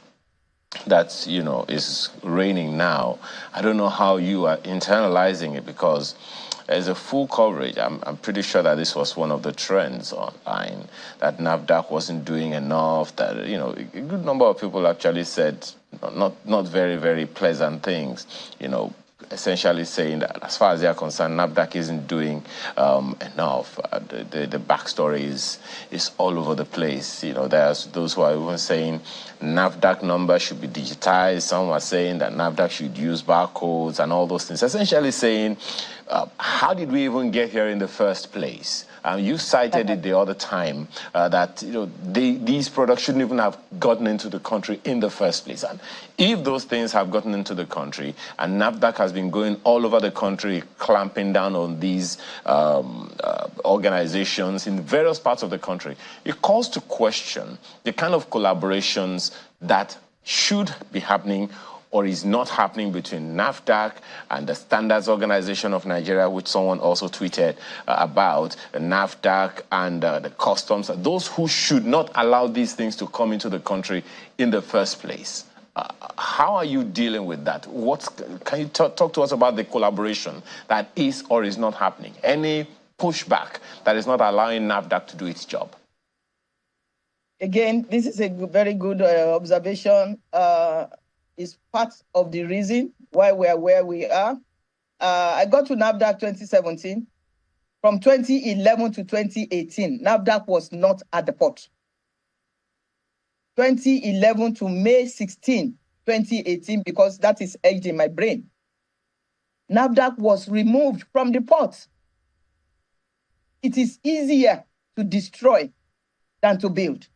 that, you know, is reigning now, I don't know how you are internalizing it, because there's a full coverage. I'm pretty sure that this was one of the trends online, that NAFDAC wasn't doing enough, that, you know, a good number of people actually said not very, very pleasant things, you know, essentially saying that as far as they are concerned, NAFDAC isn't doing enough. The backstory is all over the place. You know, there's those who are even saying NAFDAC number should be digitized. Some are saying that NAFDAC should use barcodes and all those things. Essentially saying, how did we even get here in the first place? You cited it the other time that, you know, these products shouldn't even have gotten into the country in the first place. And if those things have gotten into the country, and NAFDAC has been going all over the country clamping down on these organizations in various parts of the country, it calls to question the kind of collaborations that should be happening or is not happening between NAFDAC and the Standards Organization of Nigeria, which someone also tweeted about, NAFDAC and the customs, those who should not allow these things to come into the country in the first place. How are you dealing with that? Can you talk to us about the collaboration that is or is not happening? Any pushback that is not allowing NAFDAC to do its job? Again, this is a very good observation. Is part of the reason why we are where we are. I got to NAFDAC 2017. From 2011 to 2018, NAFDAC was not at the port. 2011 to May 16, 2018, because that is aged in my brain. NAFDAC was removed from the port. It is easier to destroy than to build.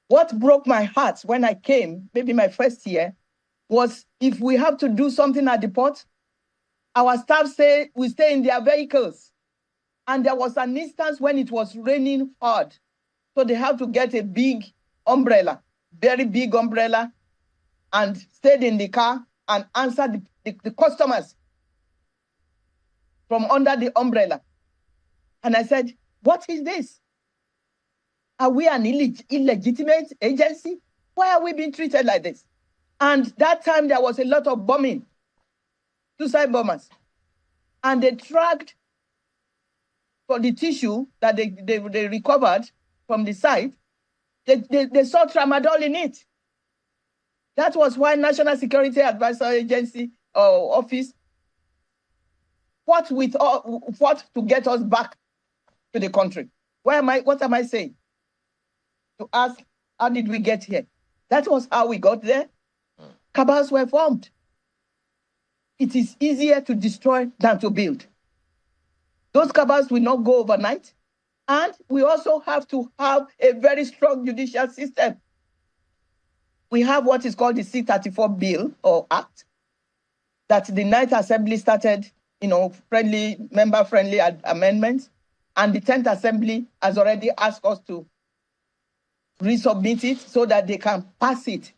What broke my heart when I came, maybe my first year, was if we have to do something at the port, our staff say we stay in their vehicles. And there was an instance when it was raining hard. So they have to get a big umbrella, very big umbrella, and stayed in the car and answered the customers from under the umbrella. And I said, what is this? Are we an illegitimate agency? Why are we being treated like this? And that time there was a lot of bombing, suicide bombers. And they tracked for the tissue that they recovered from the site. They saw tramadol in it. That was why National Security Advisor Agency office fought to get us back to the country. What am I saying? To ask, how did we get here? That was how we got there. Cabals were formed. It is easier to destroy than to build. Those cabals will not go overnight. And we also have to have a very strong judicial system. We have what is called the C-34 bill or act that the Ninth Assembly started, member-friendly amendments. And the 10th Assembly has already asked us to resubmit it so that they can pass it.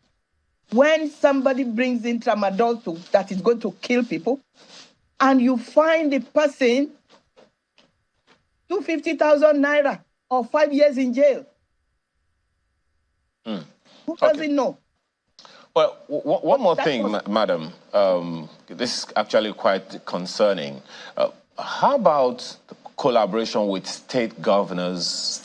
When somebody brings in tramadol that is going to kill people, and you find the person 250,000 naira or 5 years in jail, who doesn't know? Well, one more thing, madam. This is actually quite concerning. How about collaboration with state governments,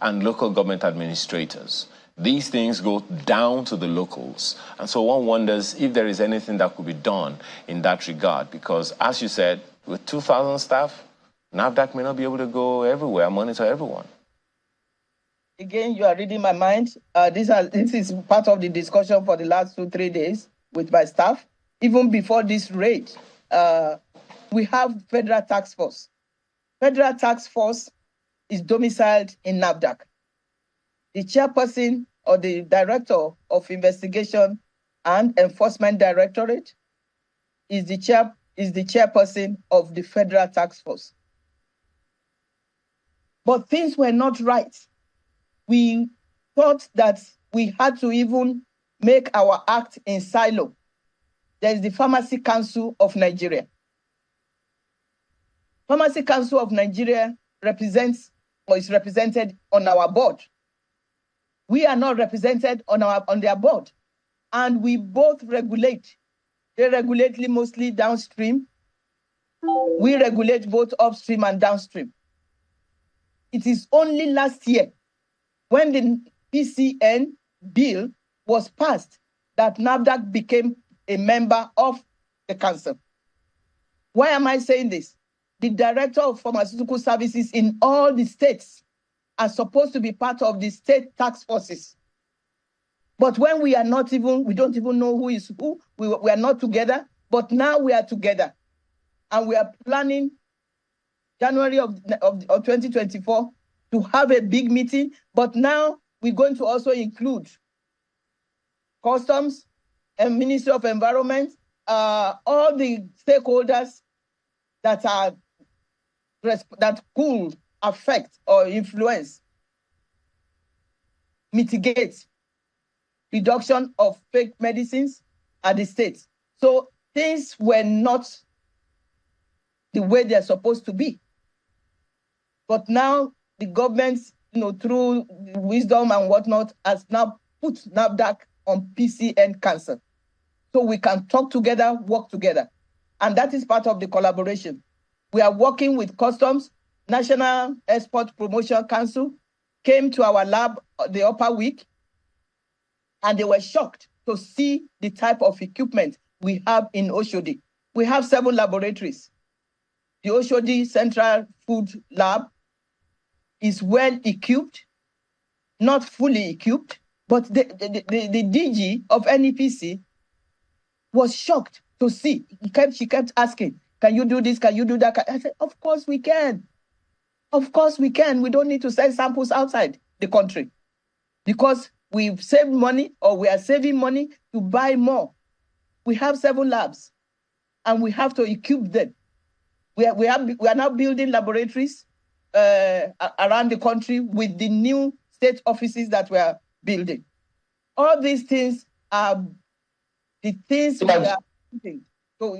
and local government administrators? These things go down to the locals. And so one wonders if there is anything that could be done in that regard. Because as you said, with 2,000 staff, NAFDAC may not be able to go everywhere, monitor everyone. Again, you are reading my mind. This is part of the discussion for the last 2-3 days with my staff. Even before this raid, we have Federal Task Force. Federal Task Force is domiciled in NAFDAC. The chairperson or the Director of Investigation and Enforcement Directorate is the chairperson of the Federal Task Force. But things were not right. We thought that we had to even make our act in silo. There is the Pharmacy Council of Nigeria. Pharmacy Council of Nigeria represents or is represented on our board. We are not represented on their board. And we both regulate. They regulate mostly downstream. We regulate both upstream and downstream. It is only last year when the PCN bill was passed that NAFDAC became a member of the council. Why am I saying this? The Director of Pharmaceutical Services in all the states are supposed to be part of the state task forces. But when we don't even know who is who, we are not together, but now we are together. And we are planning January of 2024 to have a big meeting, but now we're going to also include Customs and Ministry of Environment, all the stakeholders that could affect or influence, mitigate reduction of fake medicines at the states. So things were not the way they're supposed to be. But now the government, through wisdom and whatnot, has now put NAFDAC on PCN Council. So we can talk together, work together. And that is part of the collaboration. We are working with Customs. National Export Promotion Council came to our lab the upper week, and they were shocked to see the type of equipment we have in Oshodi. We have 7 laboratories. The Oshodi Central Food Lab is well equipped, not fully equipped, but the DG of NEPC was shocked to see. She kept asking, can you do this? Can you do that? I said, of course we can. Of course we can. We don't need to send samples outside the country because we've saved money, or we are saving money to buy more. We have 7 labs and we have to equip them. We are now building laboratories around the country with the new state offices that we are building. All these things are the things we are doing. So,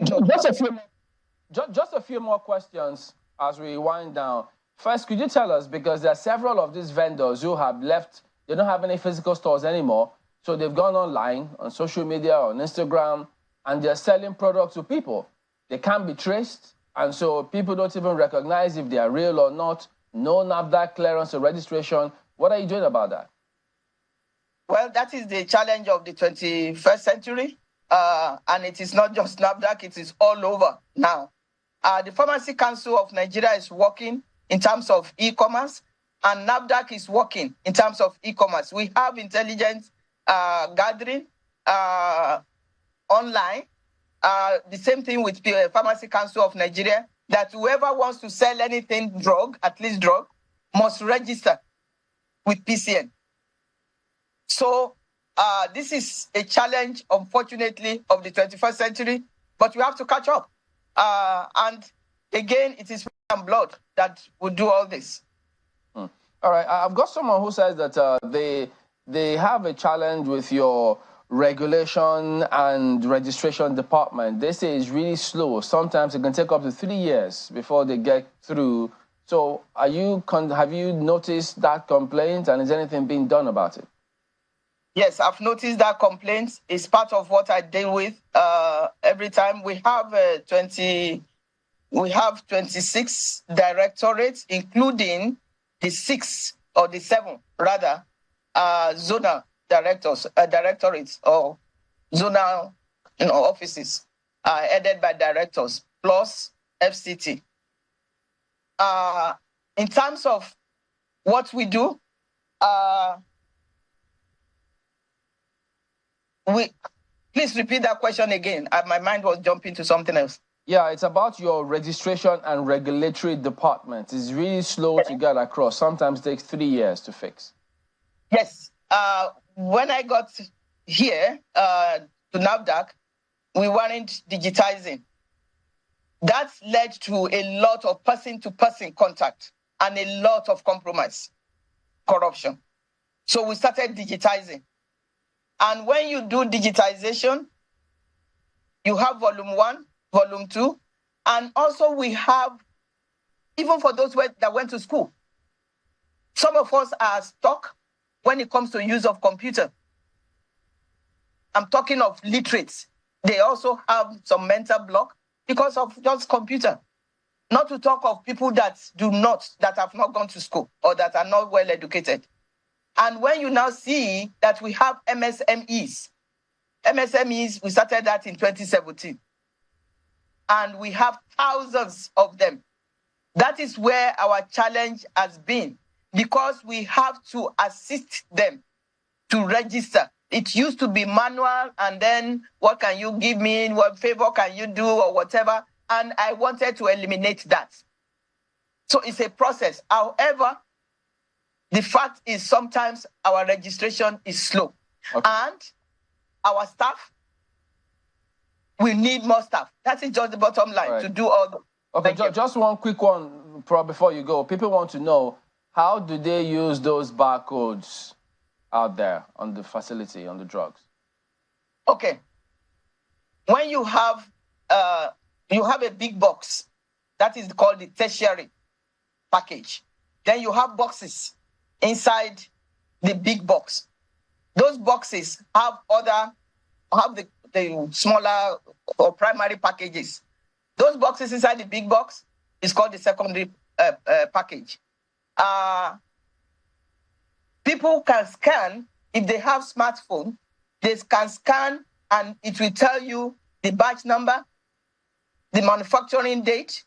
just a few more questions as we wind down. First, could you tell us, because there are several of these vendors who have left, they don't have any physical stores anymore, so they've gone online, on social media, on Instagram, and they're selling products to people. They can't be traced, and so people don't even recognize if they are real or not. No NAFDAC clearance or registration. What are you doing about that? Well, that is the challenge of the 21st century, and it is not just NAFDAC, it is all over now. The Pharmacy Council of Nigeria is working in terms of e-commerce, and NAFDAC is working in terms of e-commerce. We have intelligence gathering online. The same thing with Pharmacy Council of Nigeria, that whoever wants to sell anything drug, at least drug, must register with PCN. So this is a challenge, unfortunately, of the 21st century, but we have to catch up. And again, it is flesh and blood that will do all this. All right, I've got someone who says that they have a challenge with your regulation and registration department. They say it's really slow. Sometimes it can take up to 3 years before they get through. So have you noticed that complaint, and is anything being done about it? Yes, I've noticed that complaint. It's part of what I deal with every time. We have 26 directorates, including the 7 zonal directorates or zonal offices headed by directors, plus FCT. in terms of what we do, please repeat that question again. My mind was jumping to something else. Yeah, it's about your registration and regulatory department. It's really slow to get across. Sometimes it takes 3 years to fix. Yes. When I got here to NAFDAC, we weren't digitizing. That led to a lot of person-to-person contact and a lot of compromise, corruption. So we started digitizing. And when you do digitization, you have volume 1, volume 2, and also we have, even for those that went to school, some of us are stuck when it comes to use of computer. I'm talking of literates. They also have some mental block because of just computer. Not to talk of people that have not gone to school or that are not well educated. And when you now see that we have MSMEs, we started that in 2017. And we have thousands of them. That is where our challenge has been, because we have to assist them to register. It used to be manual, and then what can you give me, what favor can you do, or whatever. And I wanted to eliminate that. So it's a process. However, the fact is sometimes our registration is slow. Okay. And our staff, we need more staff. That is just the bottom line, to do all the... Okay, just one quick one before you go. People want to know, how do they use those barcodes out there on the facility, on the drugs? Okay. When you have a big box, that is called the tertiary package. Then you have boxes inside the big box. Those boxes have the smaller or primary packages. Those boxes inside the big box is called the secondary package. People can scan, if they have smartphone, they can scan and it will tell you the batch number, the manufacturing date,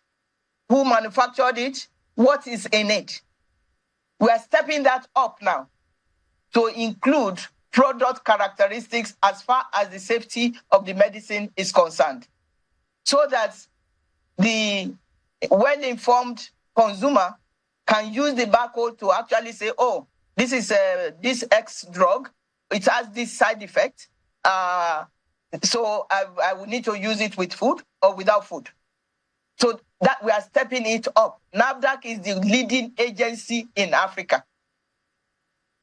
who manufactured it, what is in it. We are stepping that up now to include product characteristics as far as the safety of the medicine is concerned, so that the well-informed consumer can use the barcode to actually say, oh, this is this X drug, it has this side effect, so I will need to use it with food or without food. So that we are stepping it up. NAFDAC is the leading agency in Africa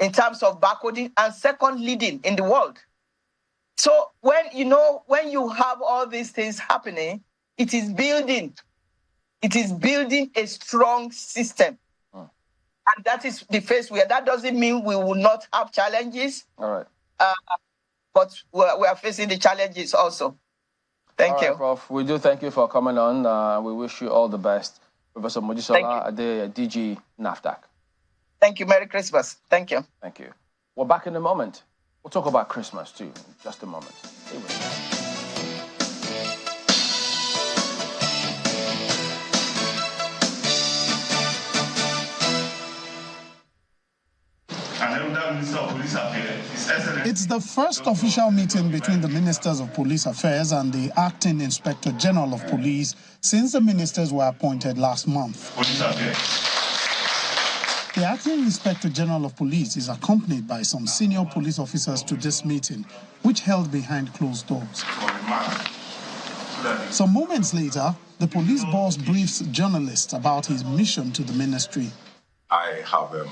in terms of barcoding, and second leading in the world. So when you have all these things happening, it is building a strong system. And that is the phase where that doesn't mean we will not have challenges. All right. But we are facing the challenges also. Thank you. Prof, we do thank you for coming on. We wish you all the best. Professor Mojisola Adeye, DG NAFDAC. Thank you. Merry Christmas. Thank you. Thank you. We're back in a moment. We'll talk about Christmas too in just a moment. Stay with us. It's the first official meeting between the Ministers of Police Affairs and the Acting Inspector General of Police since the ministers were appointed last month. The Acting Inspector General of Police is accompanied by some senior police officers to this meeting, which held behind closed doors. Some moments later, the police boss briefs journalists about his mission to the ministry. I have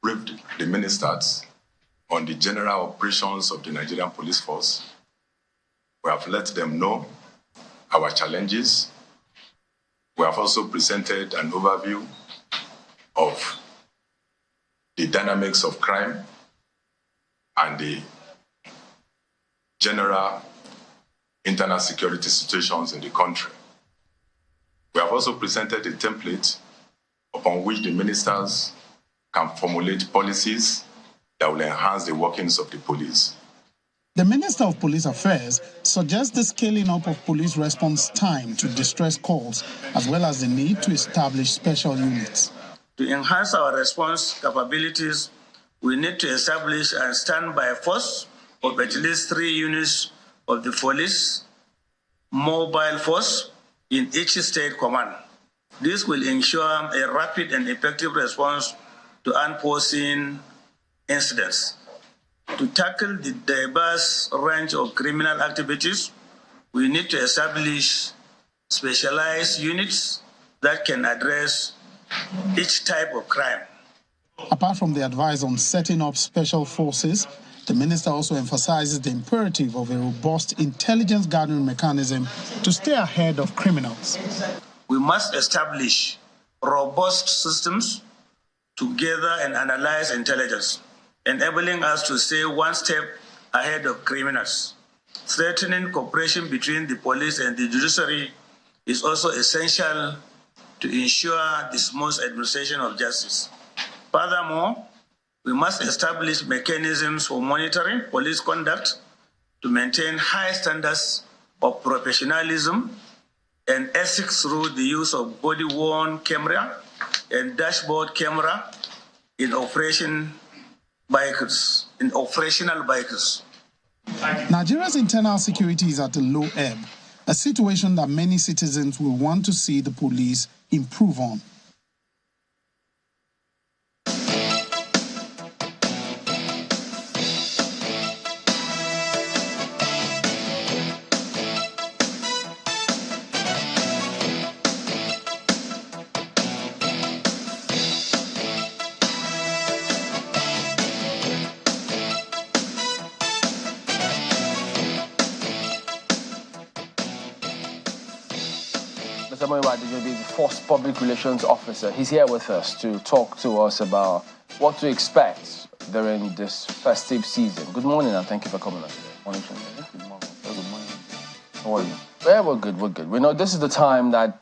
briefed the ministers on the general operations of the Nigerian Police Force. We have let them know our challenges. We have also presented an overview of the dynamics of crime and the general internal security situations in the country. We have also presented a template upon which the ministers can formulate policies that will enhance the workings of the police. The Minister of Police Affairs suggests the scaling up of police response time to distress calls, as well as the need to establish special units. To enhance our response capabilities, we need to establish a standby force of at least 3 units of the police mobile force in each state command. This will ensure a rapid and effective response to unforeseen incidents. To tackle the diverse range of criminal activities, we need to establish specialized units that can address each type of crime. Apart from the advice on setting up special forces, the minister also emphasizes the imperative of a robust intelligence gathering mechanism to stay ahead of criminals. We must establish robust systems to gather and analyze intelligence, enabling us to stay one step ahead of criminals. Strengthening cooperation between the police and the judiciary is also essential to ensure the smooth administration of justice. Furthermore, we must establish mechanisms for monitoring police conduct to maintain high standards of professionalism and ethics through the use of body-worn camera and dashboard camera in operational vehicles. Nigeria's internal security is at a low ebb, a situation that many citizens will want to see the police improve on. The Force Public Relations Officer. He's here with us to talk to us about what to expect during this festive season. Good morning and thank you for coming on today. Morning, good morning. Good morning. How are you? Yeah, we're good. We know this is the time that,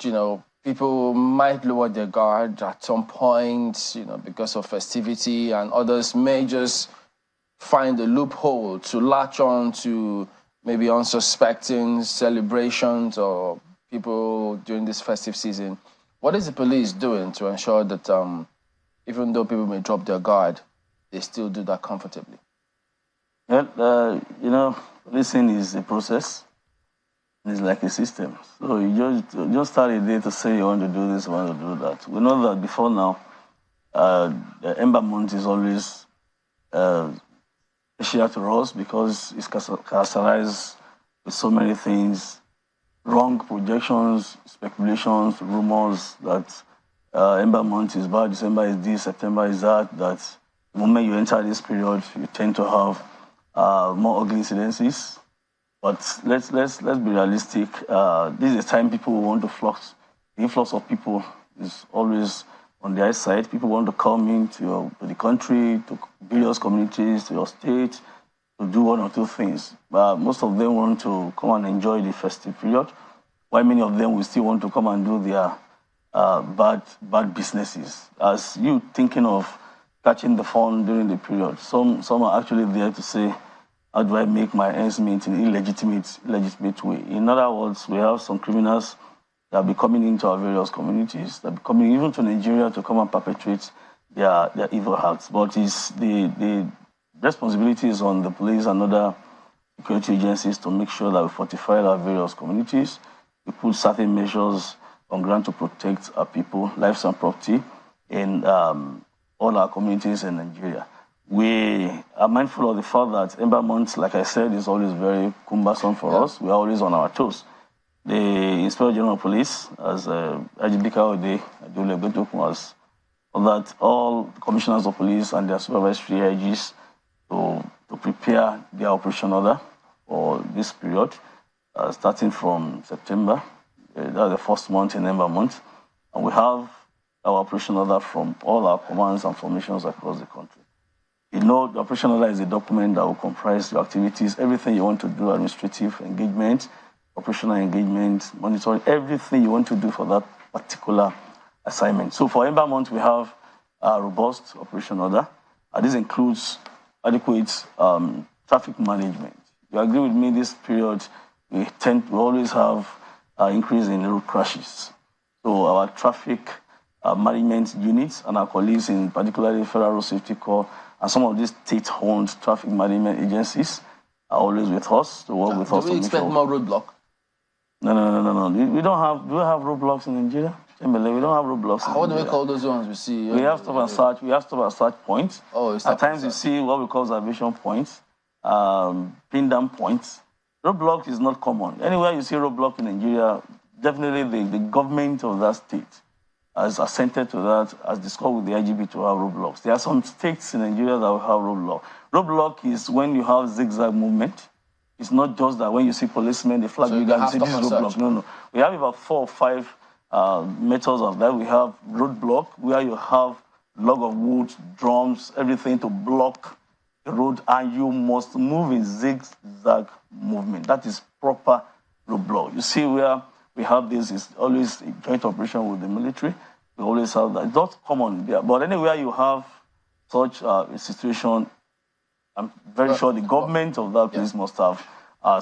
people might lower their guard at some point, because of festivity, and others may just find a loophole to latch on to maybe unsuspecting celebrations or people during this festive season. What is the police doing to ensure that even though people may drop their guard, they still do that comfortably? Well, policing is a process. It's like a system. So you just start a day to say you want to do this, you want to do that. We know that before now, the Ember Month is always special to us because it's characterized with so many things, wrong projections, speculations, rumors that Ember Month is bad, December is this, September is that the moment you enter this period, you tend to have more ugly incidences. But let's be realistic. This is a time people want to flux. The influx of people is always on their side. People want to come into the country, to various communities, to your state, to do one or two things. But most of them want to come and enjoy the festive period, while many of them will still want to come and do their bad businesses. As you thinking of catching the fun during the period, some are actually there to say, how do I make my ends meet in an illegitimate way? In other words, we have some criminals that will be coming into our various communities, that will be coming even to Nigeria to come and perpetrate their evil acts. But it's the responsibility is on the police and other security agencies to make sure that we fortify our various communities. We put certain measures on ground to protect our people, lives and property in all our communities in Nigeria. We are mindful of the fact that Ember Month, like I said, is always very cumbersome for us. We are always on our toes. The Inspector General of Police, as IGP Kayode Adeola has that all the commissioners of police and their supervisory IGs to prepare their operation order for this period, starting from September. That's the first month in Ember Month. And we have our operation order from all our commands and formations across the country. The operation order is a document that will comprise your activities, everything you want to do, administrative engagement, operational engagement, monitoring, everything you want to do for that particular assignment. So for Ember Month, we have a robust operation order. This includes adequate traffic management. you agree with me, this period, we always have increase in road crashes. So our traffic management units and our colleagues in particularly Federal Road Safety Corps and some of these state-owned traffic management agencies are always with us to work with us. Do we expect more roadblock? No. We don't have. Do we have roadblocks in Nigeria? We don't have roadblocks. What do we call those ones we see? We have stop and search. We have stop and search points. At times you see what we call observation points, pin down points. Roadblock is not common. Anywhere you see roadblock in Nigeria, definitely the government of that state has assented to that, has discussed with the IGP to have roadblocks. There are some states in Nigeria that will have roadblock. Roadblock is when you have zigzag movement. It's not just that when you see policemen, they flag you down and say this is roadblock. No. We have about 4 or 5 methods of that. We have roadblock, where you have log of wood, drums, everything to block the road, and you must move in zigzag movement. That is proper roadblock. You see where we have this is always a joint operation with the military. We always have that. It's not common there. But anywhere you have such a situation, I'm very sure the government of that place must have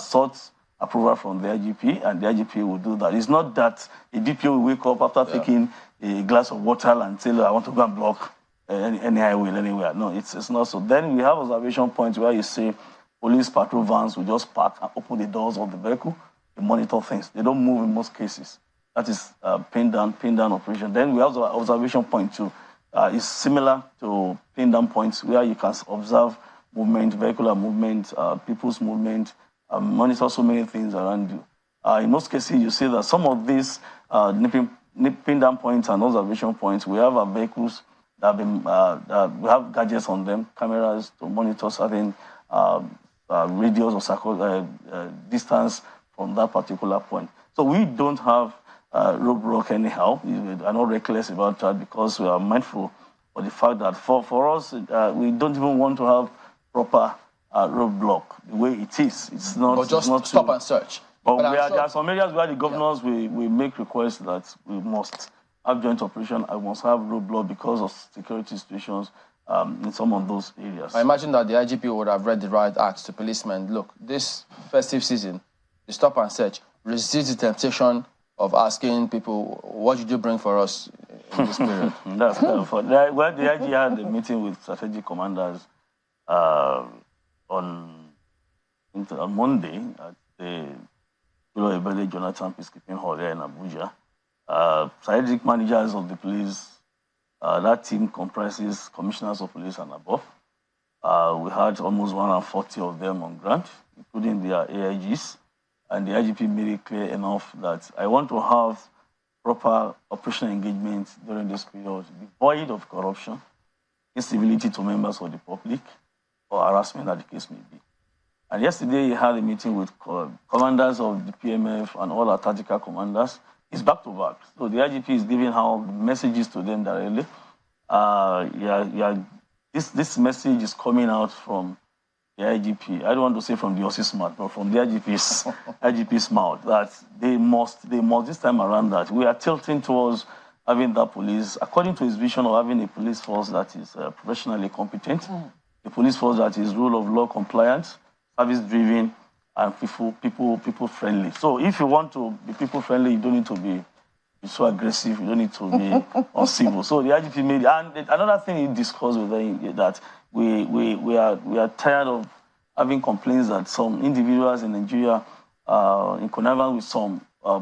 sought approval from the IGP, and the IGP will do that. It's not that a DPO will wake up after taking a glass of water and say, I want to go and block any highway anywhere. No, it's not so. Then we have observation points where you say police patrol vans will just park and open the doors of the vehicle. They monitor things. They don't move in most cases. That is pin down operation. Then we have the observation point too. It's similar to pin down points where you can observe movement, vehicular movement, people's movement, monitor so many things around you. In most cases, you see that some of these pin down points and observation points, we have our vehicles that have been, we have gadgets on them, cameras to monitor certain radius or distance from that particular point. So we don't have roadblock anyhow. We are not reckless about that because we are mindful of the fact that for us, we don't even want to have proper roadblock the way it is. It's not. But just not stop and search. But there are some areas where the governors we make requests that we must have joint operation. I must have roadblock because of security situations in some of those areas. I imagine that the IGP would have read the right acts to policemen. Look, this festive season, the stop and search, resist the temptation of asking people, what did you bring for us in this period? That's kind of fun. Well, the IG had a meeting with strategic commanders on Monday at the Ebele Jonathan Peacekeeping Hall here in Abuja. Strategic managers of the police, that team comprises commissioners of police and above. We had almost 140 of them on ground, including their AIGs. And the IGP made it clear enough that I want to have proper operational engagement during this period, devoid of corruption, incivility to members of the public, or harassment, as the case may be. And yesterday, he had a meeting with commanders of the PMF and all our tactical commanders. It's back to back. So the IGP is giving out messages to them directly. This message is coming out from the IGP. I don't want to say from the OC's mouth, but from the IGP's mouth, that they must this time around that we are tilting towards having that police, according to his vision of having a police force that is professionally competent, a police force that is rule of law compliant, service-driven, and people friendly. So if you want to be people friendly, you don't need to be so aggressive. You don't need to be uncivil. So the IGP made, and another thing he discussed with them that we are tired of having complaints that some individuals in Nigeria, in connivance with some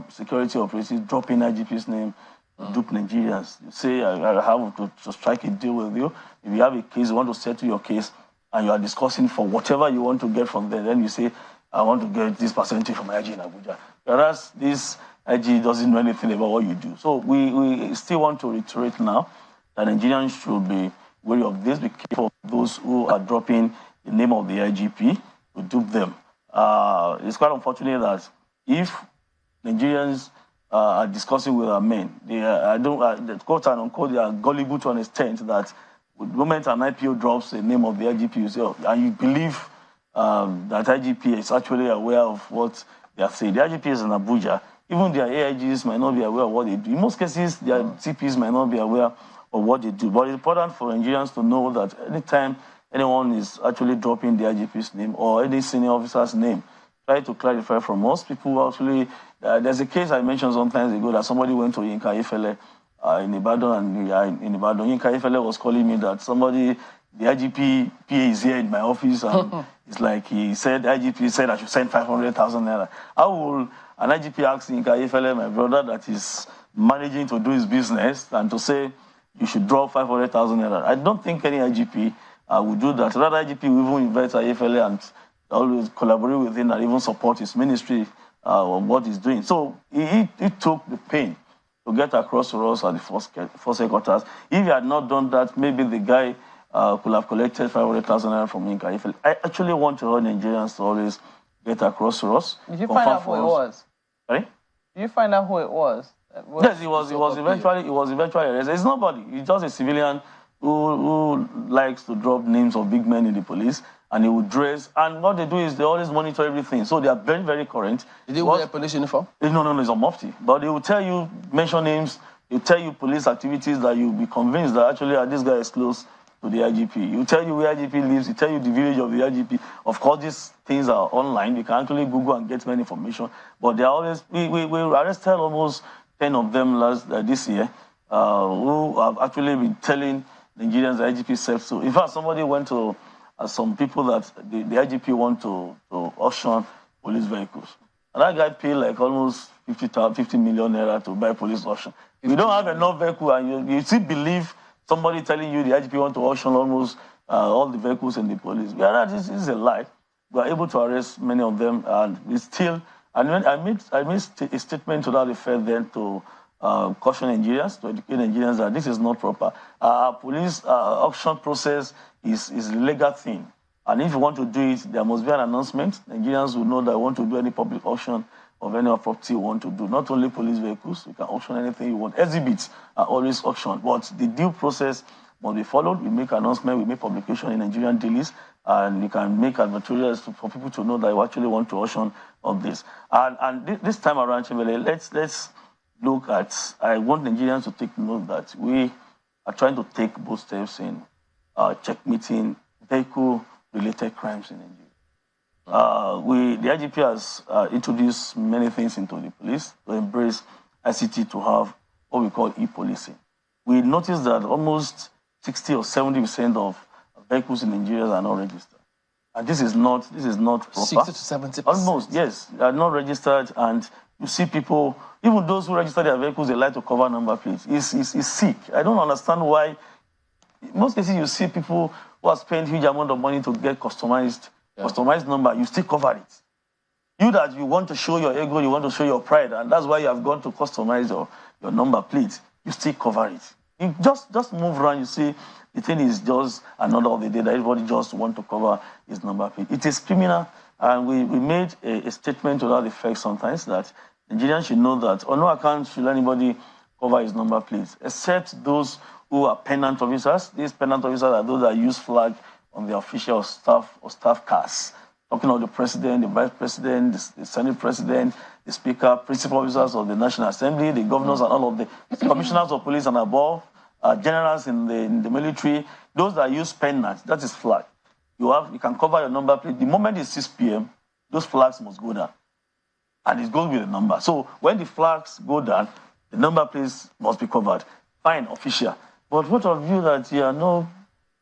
security operatives, dropping IGP's name, dupe Nigerians. You say, I have to strike a deal with you. If you have a case, you want to settle your case, and you are discussing for whatever you want to get from there, then you say, I want to get this percentage from IG in Abuja. Whereas this IG doesn't know anything about what you do. So we still want to reiterate now that Nigerians should be wary of this, be careful of those who are dropping the name of the IGP to dupe them. It's quite unfortunate that if Nigerians are discussing with our men, quote and unquote, they are gullible to an extent that the moment an IPO drops the name of the IGP, you say, and you believe that IGP is actually aware of what they are saying. The IGP is in Abuja. Even their AIGs might not be aware of what they do. In most cases, their CPs might not be aware of what they do. But it's important for Nigerians to know that anytime anyone is actually dropping the IGP's name or any senior officer's name. Try to clarify from us. People actually, there's a case I mentioned some time ago that somebody went to Yinka Ifele in Ibadan, and in Ibadan, Yinka Ifele was calling me that somebody, the IGP PA is here in my office, and it's like he said, IGP said I should send 500,000 naira. How will an IGP ask Yinka Ifele, my brother, that is managing to do his business, and to say you should drop 500,000 naira? I don't think any IGP would do that. Rather, IGP will even invite Ifele and always collaborate with him and even support his ministry on what he's doing. So he took the pain to get across to us at the force headquarters. If he had not done that, maybe the guy could have collected 500,000 naira from Yinka Ifele. I actually want all Nigerians to always get across to us. Did you find out who it was? Sorry? Did you find out who it was? Yes, he was eventually arrested. It's nobody. He's just a civilian who likes to drop names of big men in the police, and he would dress. And what they do is they always monitor everything. So they are very, very current. Did he wear a police uniform? No, it's a mufti. But they will tell you, mention names, they will tell you police activities that you'll be convinced that actually this guy is close to the IGP. He will tell you where IGP lives, he will tell you the village of the IGP. Of course, these things are online. You can actually Google and get many information. But they are always, we arrested almost 10 of them this year who have actually been telling Nigerians the IGP said so. In fact, somebody went to some people that the IGP want to auction police vehicles. And that guy paid like almost 50 million naira to buy police auction. If you don't have enough vehicle and you still believe somebody telling you the IGP want to auction almost all the vehicles in the police, this is a lie. We are able to arrest many of them, and we still. And when I made a statement to that effect then to caution Nigerians, to educate Nigerians that this is not proper. Our police auction process is a legal thing. And if you want to do it, there must be an announcement. Nigerians will know that you want to do any public auction of any property you want to do. Not only police vehicles, you can auction anything you want. Exhibits are always auctioned. But the due process must be followed. We make announcement, we make publication in Nigerian dailies, and you can make advertorials for people to know that you actually want to auction of this. And this time around, Chibele, let's look at, I want Nigerians to take note that we are trying to take both steps in checkmating vehicle-related crimes in Nigeria. The IGP has introduced many things into the police to embrace ICT to have what we call e-policing. We noticed that almost 60 or 70% of vehicles in Nigeria are not registered. And this is not proper. 60 to 70%? Almost, yes. They are not registered, and you see people, even those who register their vehicles, they like to cover number plates. It's sick. I don't understand why. In most cases, you see people who have spent huge amount of money to get customized number, you still cover it. You that you want to show your ego, you want to show your pride, and that's why you have gone to customize your number plate, you still cover it. You just move around, you see, the thing is just another of the day that everybody just want to cover his number plate. It is criminal, and we made a statement to that effect sometimes that Nigerians should know that on no account should anybody cover his number plates, except those who are pennant officers. These pennant officers are those that use flag on the official staff cars. Talking of the president, the vice president, the senate president, the speaker, principal officers of the National Assembly, the governors and all of the commissioners of police and above, generals in the military, those that use pennants, that is flag. You can cover your number plate. The moment it's 6 p.m., those flags must go down. And it goes with the number. So when the flags go down, the number plates must be covered. Fine, official. But what of you that you are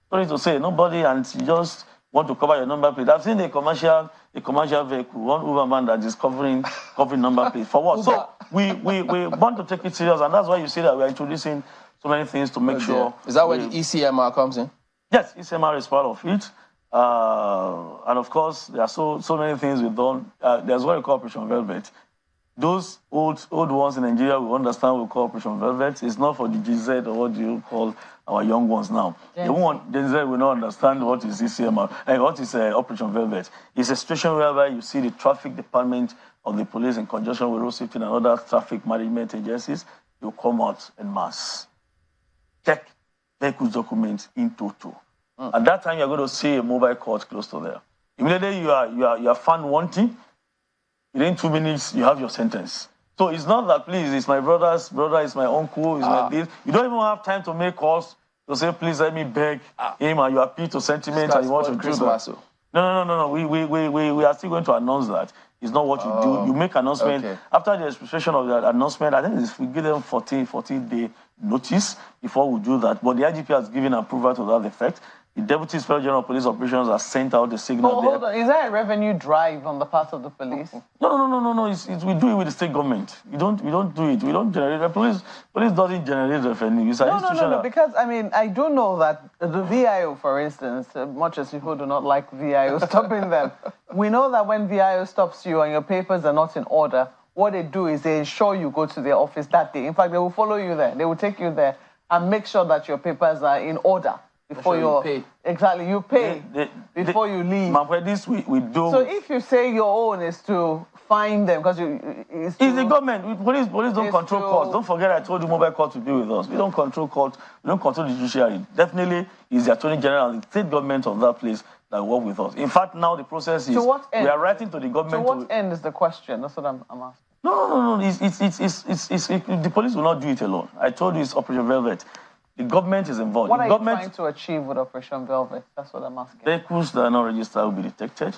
sorry to say, nobody, and you just want to cover your number plate? I've seen a commercial vehicle, one Uberman that is covering number plate. For what? So we want to take it serious, and that's why you see that we are introducing so many things to make sure. Is that where the ECMR comes in? Yes, ECMR is part of it. And of course, there are so many things we've done. There's what we call Operation Velvet. Those old ones in Nigeria will understand what we call Operation Velvet. It's not for the GZ or what do you call our young ones now. Yes. Gen Z will not understand what is ECMR and what is Operation Velvet. It's a situation whereby you see the traffic department of the police in conjunction with road safety and other traffic management agencies. You come out en masse. Check vehicles documents in total. At that time, you're going to see a mobile court close to there. Immediately, you are found wanting. Within 2 minutes, you have your sentence. So it's not that, please, it's my brother's brother, it's my uncle, it's my this. You don't even have time to make calls to say, please let me beg him, and you appeal to sentiment and you want to do that. No. We are still going to announce that. It's not what you do. You make announcement. Okay. After the expression of the announcement, I think we give them 14-day notice before we do that. But the IGP has given approval to that effect. The Deputy Inspector General of Police Operations has sent out the signal. Oh, hold on. Is there a revenue drive on the part of the police? No. We do it with the state government. We don't do it. We don't generate. The police doesn't generate revenue. It's no. Because I mean, I do know that the VIO, for instance, much as people do not like VIO stopping them, we know that when VIO stops you and your papers are not in order, what they do is they ensure you go to their office that day. In fact, they will follow you there. They will take you there and make sure that your papers are in order. Before you pay. Exactly, you pay before you leave. This we do. So if you say your own is to fine them, because it's the government. Police don't control courts. Don't forget I told you mobile court will be with us. We don't control court. We don't control the judiciary. Definitely, it's the Attorney General and the state government of that place that work with us. In fact, now the process is we are writing to the government. To what end is the question? That's what I'm asking. No. The police will not do it alone. I told you it's Operation Velvet. The government is involved. What are you trying to achieve with Operation Velvet? That's what I'm asking. Vehicles that are not registered will be detected.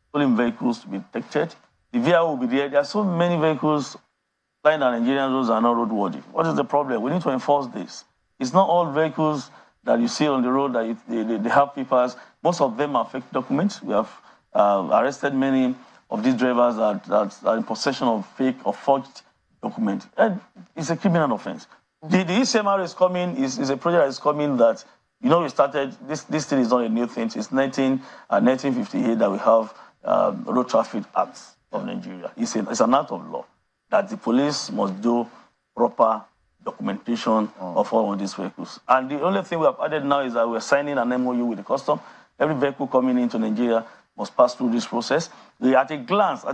Stolen vehicles will be detected. The VIO will be there. There are so many vehicles flying on Nigerian roads are not roadworthy. What is the problem? We need to enforce this. It's not all vehicles that you see on the road that they have papers. Most of them are fake documents. We have arrested many of these drivers that are in possession of fake or forged documents. And it's a criminal offense. The ECMR is coming, is a project that is coming that, we started, this thing is not a new thing. It's 1958 that we have Road Traffic Act of Nigeria. It's an act of law that the police must do proper documentation of all of these vehicles. And the only thing we have added now is that we're signing an MOU with the custom. Every vehicle coming into Nigeria must pass through this process. At a glance,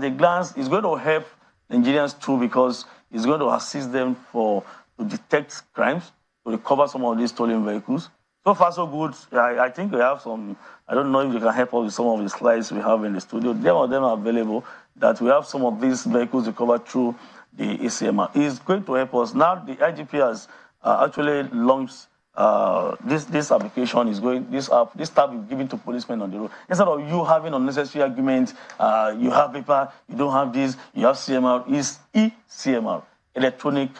it's going to help Nigerians too, because it's going to assist them to detect crimes, to recover some of these stolen vehicles. So far, so good. I think we have some, I don't know if you can help us with some of the slides we have in the studio. Some of them are available, that we have some of these vehicles recovered through the ECMR. It's going to help us. Now, the IGP has actually launched this application, this tab is given to policemen on the road. Instead of you having unnecessary arguments, you have paper, you don't have this, you have CMR, it's ECMR, electronic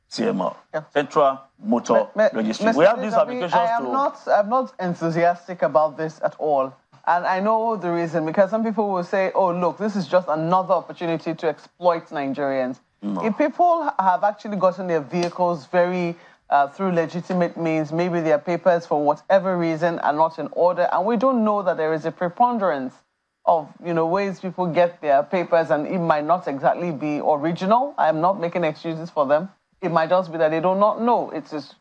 CMR, Central Motor Registry. We have these applications I'm not enthusiastic about this at all. And I know the reason, because some people will say, oh, look, this is just another opportunity to exploit Nigerians. No. If people have actually gotten their vehicles through legitimate means, maybe their papers for whatever reason are not in order, and we don't know that there is a preponderance of ways people get their papers, and it might not exactly be original. I'm not making excuses for them. It might just be that they do not know. It's just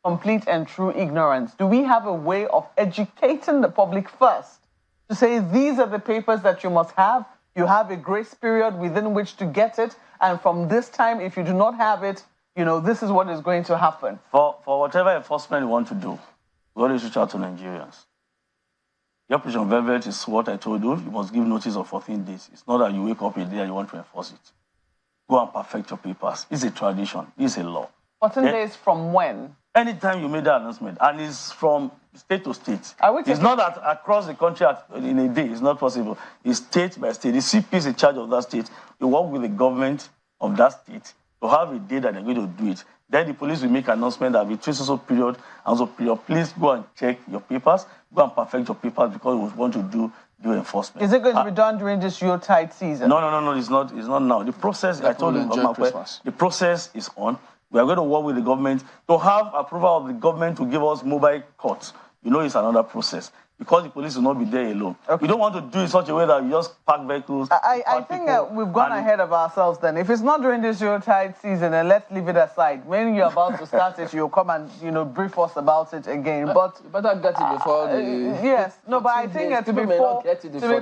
complete and true ignorance. Do we have a way of educating the public first to say these are the papers that you must have? You have a grace period within which to get it, and from this time, if you do not have it, this is what is going to happen. For whatever enforcement you want to do, we always reach out to Nigerians. The Operation Velvet is what I told you. You must give notice of 14 days. It's not that you wake up a day and you want to enforce it. Go and perfect your papers. It's a tradition. It's a law. 14 days from when? Anytime you made that announcement. And it's from state to state. It's not that across the country in a day. It's not possible. It's state by state. The CP is in charge of that state. You work with the government of that state to have a day that they're going to do it. Then the police will make an announcement that between so period and so period, please go and check your papers, go and perfect your papers, because we want to do enforcement. Is it going to be done during this Yuletide season? No, it's not now. The process, I told you, the process is on. We are going to work with the government to have approval of the government to give us mobile courts. It's another process, because the police will not be there alone. Okay. We don't want to do it in such a way that you just park vehicles. I think we've gone ahead of ourselves then. If it's not during this Yuletide season, then let's leave it aside. When you're about to start it, you'll come and brief us about it again. But you better get it before yes, no, but I think to be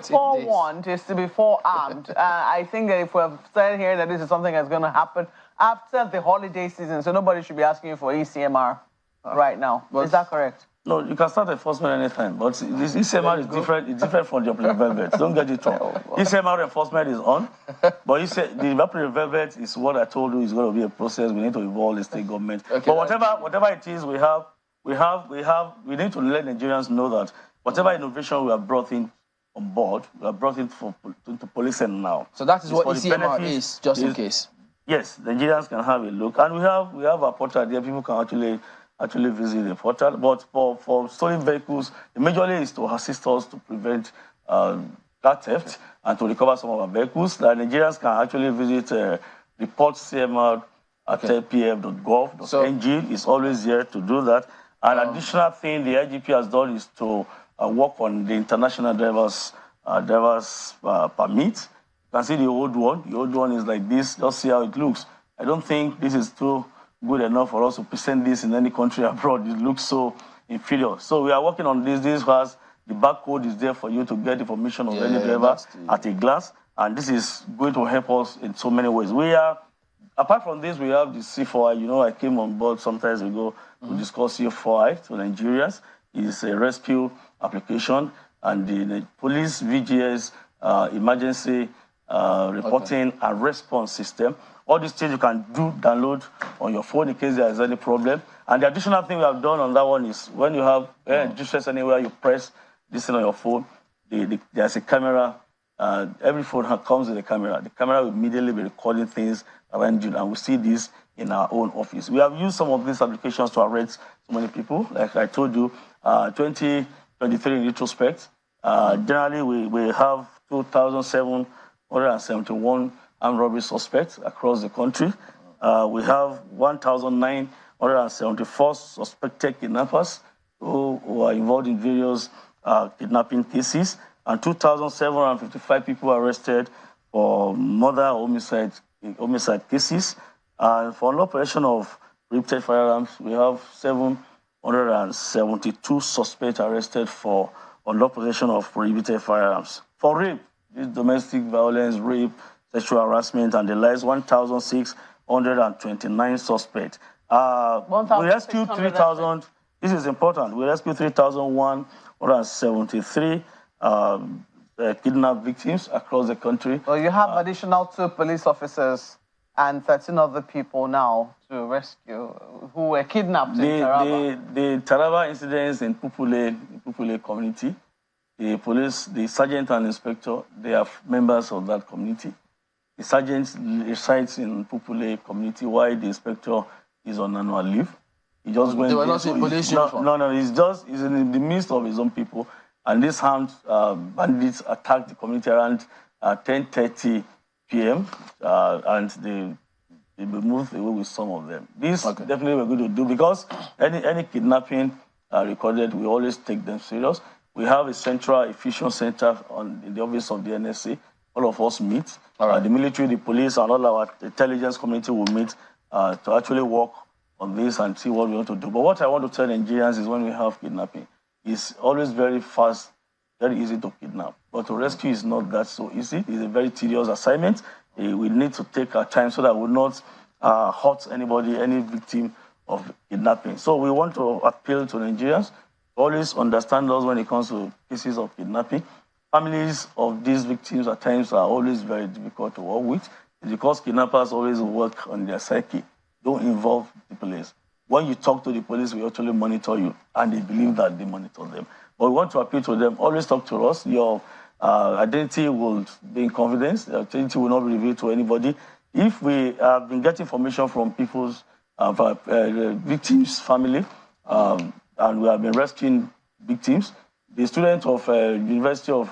forewarned is to be forearmed. I think that if we've said here that this is something that's going to happen after the holiday season, so nobody should be asking you for ECMR right now. Is that correct? No, you can start enforcement anytime, but this ECMR is different. It's different from the Operation Velvet. Don't get it wrong. ECMR enforcement is on, but the Operation Velvet is what I told you is going to be a process. We need to involve the state government. Okay, but whatever it is we have, we need to let Nigerians know that whatever innovation we have brought in on board, we have brought it to policing now. So that is what ECMR is, just in case. Yes, Nigerians can have a look, and we have a portal there. People can actually visit the portal. But for stolen vehicles, the majorly is to assist us to prevent car theft and to recover some of our vehicles. The Nigerians can actually visit report CMR at pf.gov.ng. It's always here to do that. An additional thing the IGP has done is to work on the international drivers permit. You can see the old one. The old one is like this. Just see how it looks. I don't think this is too good enough for us to present this in any country abroad. It looks so inferior. So we are working on this. This has the barcode is there for you to get information of any driver at a glance. And this is going to help us in so many ways. Apart from this, we have the C4I. You know, I came on board some time ago to discuss C4I to Nigerians. It's a rescue application, and the police VGS emergency reporting and response system. All these things you can download on your phone in case there is any problem. And the additional thing we have done on that one is when you have distress anywhere, you press this thing on your phone, there's a camera. Every phone comes with a camera. The camera will immediately be recording things around you, and we see this in our own office. We have used some of these applications to arrest so many people. Like I told you, 2023 in retrospect, generally we have 2,771 armed robbery suspects across the country. We have 1,974 suspected kidnappers who are involved in various kidnapping cases, and 2,755 people arrested for murder homicide cases. And for an operation of prohibited firearms, we have 772 suspects arrested for an operation of prohibited firearms. For rape, this domestic violence, rape, sexual harassment, and the likes, 1,629 suspects. We rescued 3,000. This is important. We rescued 3,173 kidnapped victims across the country. Well, you have additional 2 police officers and 13 other people now to rescue who were kidnapped in Taraba. The Taraba incidents in Pupule community, the police, the sergeant and inspector, they are members of that community. The sergeant resides in Pupule community while the inspector is on annual leave. He just went. They were not in police uniform. No. He's in the midst of his own people, and these armed bandits attacked the community around 10:30 p.m. And they moved away with some of them. This definitely we're going to do because any kidnapping recorded, we always take them serious. We have a central efficient center in the office of the NSA. All of us meet. The military, the police, and all our intelligence community will meet to actually work on this and see what we want to do. But what I want to tell Nigerians is when we have kidnapping, it's always very fast, very easy to kidnap. But to rescue is not that so easy. It's a very tedious assignment. We need to take our time so that we will not hurt anybody, any victim of kidnapping. So we want to appeal to Nigerians to always understand us when it comes to cases of kidnapping. Families of these victims at times are always very difficult to work with. It's because kidnappers always work on their psyche. Don't involve the police. When you talk to the police, we actually monitor you, and they believe that they monitor them. But we want to appeal to them. Always talk to us. Your identity will be in confidence. The identity will not be revealed to anybody. If we have been getting information from people's victims' family, and we have been rescuing victims, the students of University of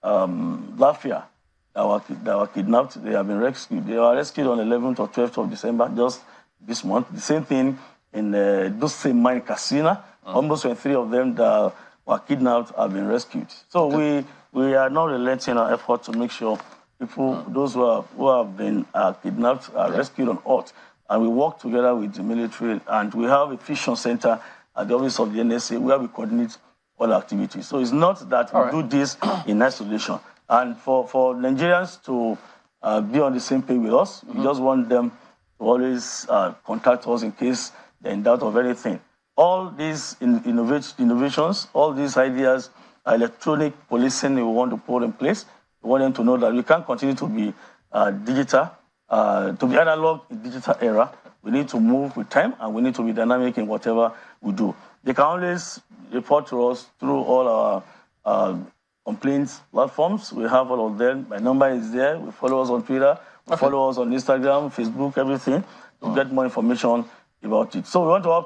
Lafayette that were kidnapped, they have been rescued. They were rescued on 11th or 12th of December, just this month. The same thing in those same mine, Casina. Almost 23 of them that were kidnapped have been rescued. So we are not relenting our effort to make sure people, those who have been kidnapped, are rescued on earth. And we work together with the military, and we have a fusion center at the office of the NSA where we coordinate all activities. So it's not that we do this in isolation. And for Nigerians to be on the same page with us, we just want them to always contact us in case they're in doubt of anything. All these innovations, all these ideas, electronic policing we want to put in place, we want them to know that we can't continue to be digital, to be analog in digital era. We need to move with time, and we need to be dynamic in whatever we do. They can always report to us through all our complaints platforms. We have all of them. My number is there. We follow us on Twitter. We follow us on Instagram, Facebook, everything to get more information about it. So we want to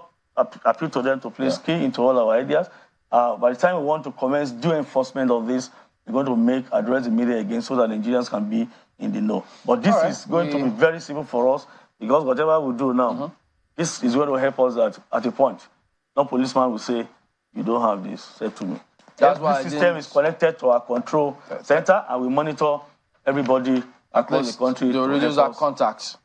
appeal to them to please key into all our ideas. By the time we want to commence due enforcement of this, we're going to address the media again so that Nigerians can be in the know. But this is going to be very simple for us because whatever we do now, this is going to help us at a point. No policeman will say, you don't have this, say to me. That's why this system is connected to our control center and we monitor everybody across the country. To reduce our contacts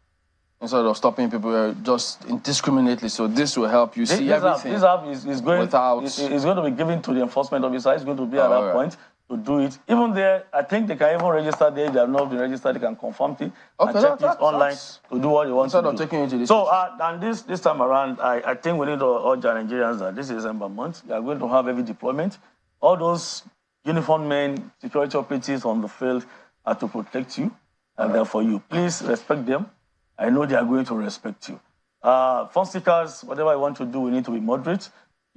instead of stopping people just indiscriminately. So this will help you see everything. This app is going to be given to the enforcement officer. It's going to be at that point to do it. Even there, I think they can even register there. If they have not been registered, they can confirm it and check it online to do what they want to do. Taking it to this and this time around, I think we need to urge our Nigerians that this is Ember month. We are going to have heavy deployment. All those uniformed men, security operatives on the field are to protect you and they're for you. Please respect them. I know they are going to respect you. Phone stickers, whatever you want to do, we need to be moderate.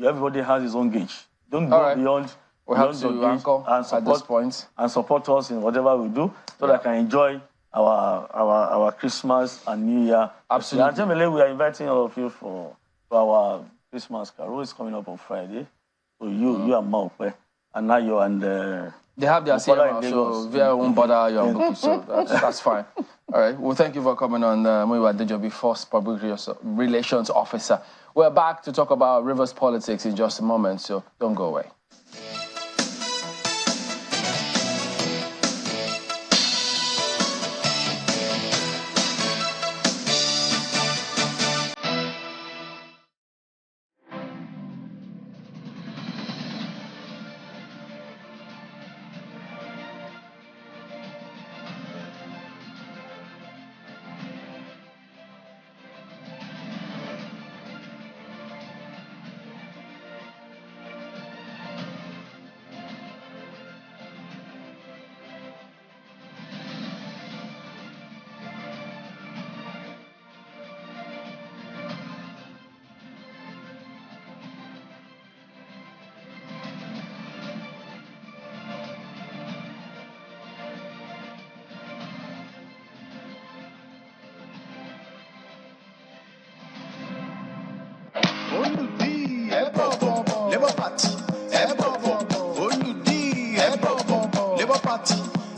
Everybody has his own gauge. Don't go beyond. We have to anchor at this point and support us in whatever we do, so that I can enjoy our Christmas and New Year. Absolutely. And we are inviting all of you for our Christmas carol. It's coming up on Friday. So you are Maupe, and now you and they have their CMR, so they won't bother you on booking, so that's fine. All right. Well, thank you for coming on. Muyiwa Adejobi, First Public Relations Officer. We're back to talk about Rivers politics in just a moment, so don't go away. Labour Party, Oludi, Labour Party,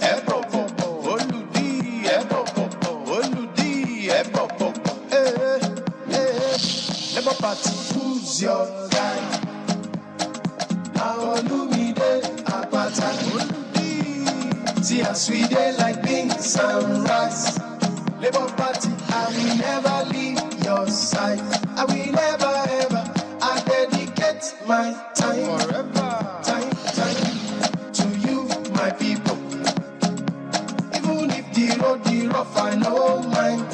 Oludi, Labour Party, who's your guy? Now Olumide Akpata, Oludi, see us we dey like beans and rice. Labour Party, I will never leave your side. I will never ever. I dedicate my time, forever, time to you, my people. Even if the road be rough, I know mine.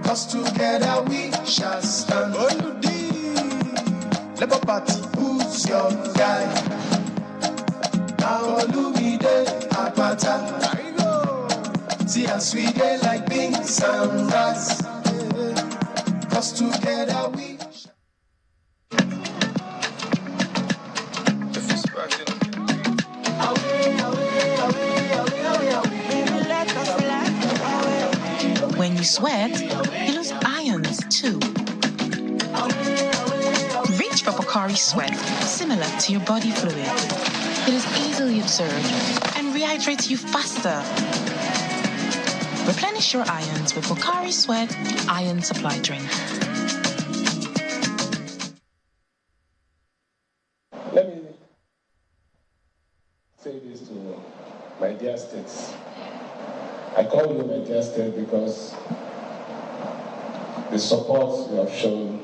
Cause together we shall stand. Labour Party, who's your guy? Now Olumide Akpata. See us we dey like beans and rice. Cause together we When you sweat, you lose ions too. Reach for Pocari Sweat, similar to your body fluid. It is easily absorbed and rehydrates you faster. Replenish your ions with Pocari Sweat Ion Supply Drink. Let me say this to my dear states. I call you my dear state because the support you have shown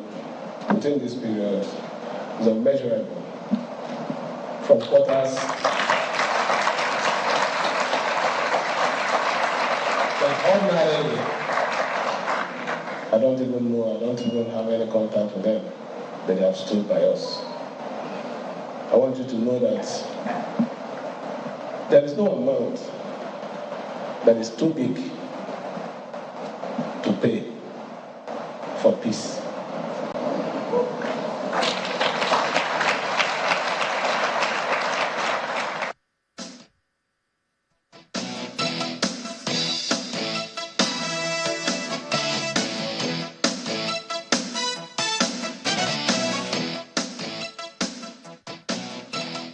within this period is unmeasurable. From quotas, ordinarily, I don't even have any contact with them, but they have stood by us. I want you to know that there is no amount that is too big to pay for peace.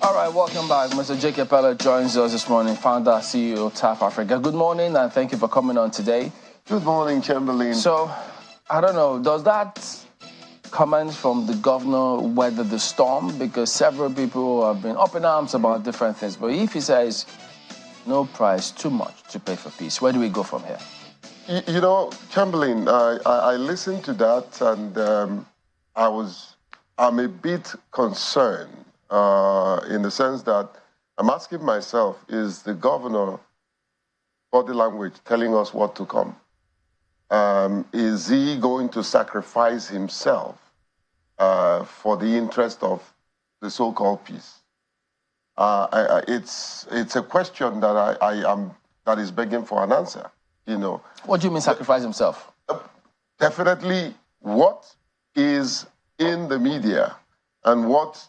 All right, welcome back. Mr. J.K. Pella joins us this morning, founder, CEO, TAF Africa. Good morning, and thank you for coming on today. Good morning, Chamberlain. So, I don't know, does that comment from the governor weather the storm? Because several people have been up in arms about different things. But if he says, no price, too much to pay for peace, where do we go from here? You know, Chamberlain, I listened to that, and I'm a bit concerned in the sense that I'm asking myself, is the governor body language telling us what to come? Is he going to sacrifice himself for the interest of the so-called peace? It's a question that that is begging for an answer. You know, what do you mean sacrifice himself? Definitely, what is in the media and what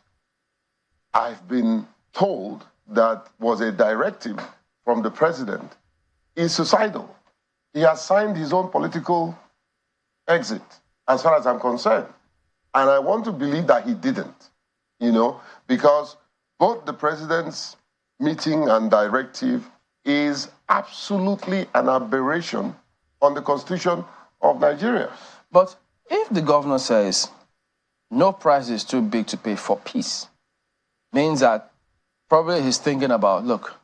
I've been told that was a directive from the president is suicidal. He has signed his own political exit, as far as I'm concerned. And I want to believe that he didn't, you know, because both the president's meeting and directive is absolutely an aberration on the Constitution of Nigeria. But if the governor says no price is too big to pay for peace, means that probably he's thinking about, look,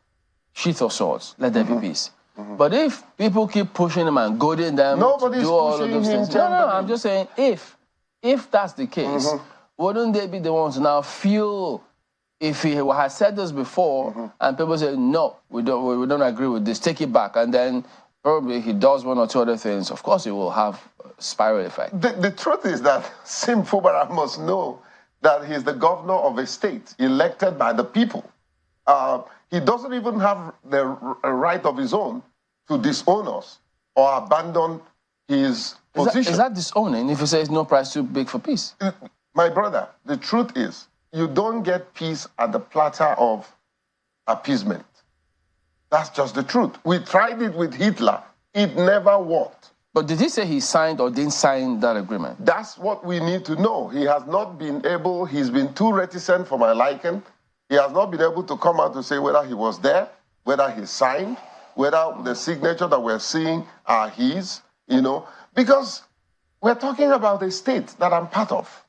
sheath of swords, let there be peace. But if people keep pushing him and goading them to do all of those things, no, I'm just saying if that's the case, wouldn't they be the ones to now feel, if he had said this before and people say, no, we don't agree with this, take it back, and then probably he does one or two other things, of course it will have a spiral effect. The truth is that Sim Fubara must know that he's the governor of a state elected by the people. He doesn't even have the right of his own to disown us or abandon his position. Is that disowning if he says no price too big for peace? My brother, the truth is, you don't get peace at the platter of appeasement. That's just the truth. We tried it with Hitler. It never worked. But did he say he signed or didn't sign that agreement? That's what we need to know. He has not been able, he's been too reticent for my liking. He has not been able to come out to say whether he was there, whether he signed, whether the signature that we're seeing are his, you know, because we're talking about a state that I'm part of.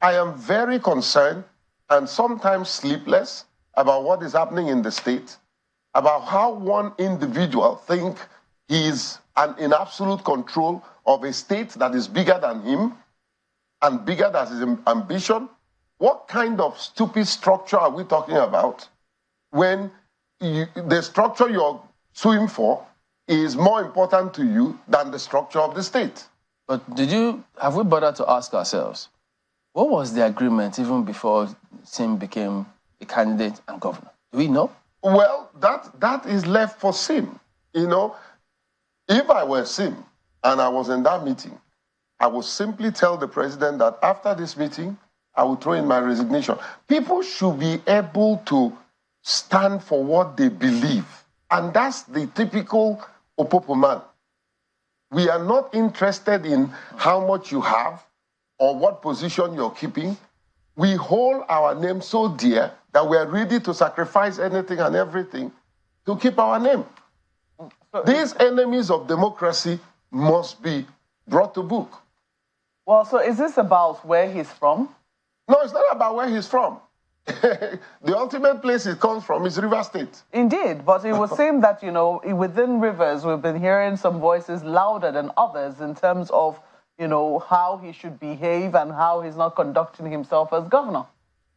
I am very concerned and sometimes sleepless about what is happening in the state, about how one individual think he's in absolute control of a state that is bigger than him and bigger than his ambition. What kind of stupid structure are we talking about when the structure you're suing for is more important to you than the structure of the state? But have we bothered to ask ourselves, what was the agreement even before Sim became a candidate and governor? Do we know? Well, that is left for Sim. You know, if I were Sim and I was in that meeting, I would simply tell the president that after this meeting, I will throw in my resignation. People should be able to stand for what they believe. And that's the typical Opopo man. We are not interested in how much you have or what position you're keeping. We hold our name so dear that we are ready to sacrifice anything and everything to keep our name. These enemies of democracy must be brought to book. Well, so is this about where he's from? No, it's not about where he's from. The ultimate place it comes from is Rivers State. Indeed, but it would seem that, you know, within Rivers, we've been hearing some voices louder than others in terms of, you know, how he should behave and how he's not conducting himself as governor.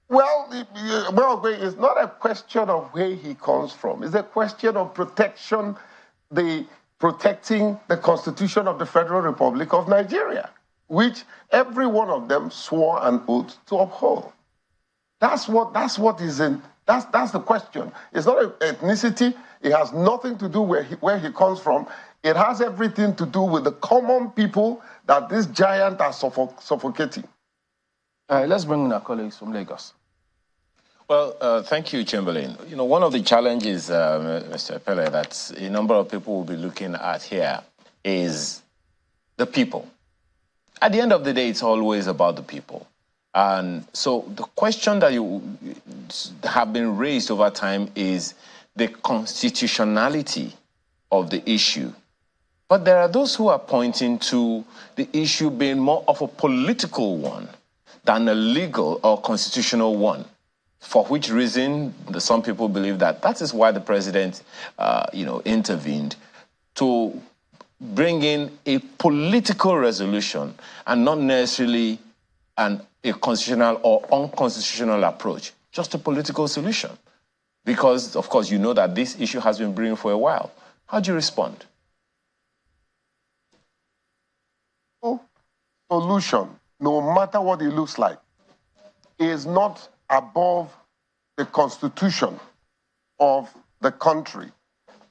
Well, it's not a question of where he comes from. It's a question of protection, protecting the Constitution of the Federal Republic of Nigeria, which every one of them swore an oath to uphold. That's the question. It's not an ethnicity. It has nothing to do where he comes from. It has everything to do with the common people that this giant are suffocating. All right, let's bring in our colleagues from Lagos. Well, thank you, Chamberlain. You know, one of the challenges, Mr. Pele, that a number of people will be looking at here is the people. At the end of the day, it's always about the people. And so the question that have been raised over time is the constitutionality of the issue. But there are those who are pointing to the issue being more of a political one than a legal or constitutional one, for which reason some people believe that that is why the president, intervened to bring in a political resolution and not necessarily a constitutional or unconstitutional approach, just a political solution. Because, of course, you know that this issue has been brewing for a while. How do you respond? Solution, no matter what it looks like, is not above the constitution of the country.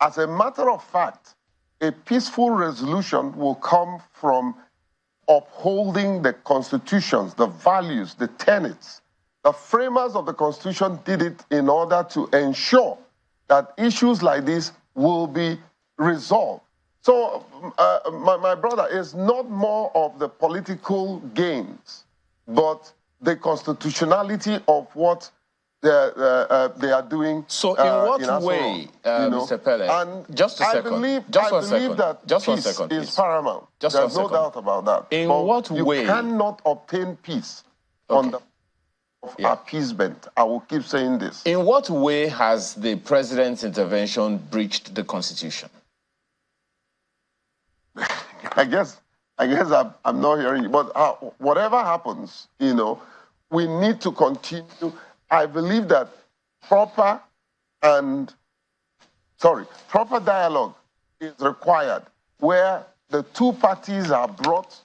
As a matter of fact, a peaceful resolution will come from upholding the constitutions, the values, the tenets. The framers of the Constitution did it in order to ensure that issues like this will be resolved. So, my brother, is not more of the political gains, but the constitutionality of what they are doing. So, in what way, Mr. Pele? And just a second. I believe that peace is paramount. There's no doubt about that. In what way? You cannot obtain peace on the appeasement. I will keep saying this. In what way has the president's intervention breached the Constitution? I guess I'm not hearing you. But whatever happens, we need to continue. I believe that proper dialogue is required, where the two parties are brought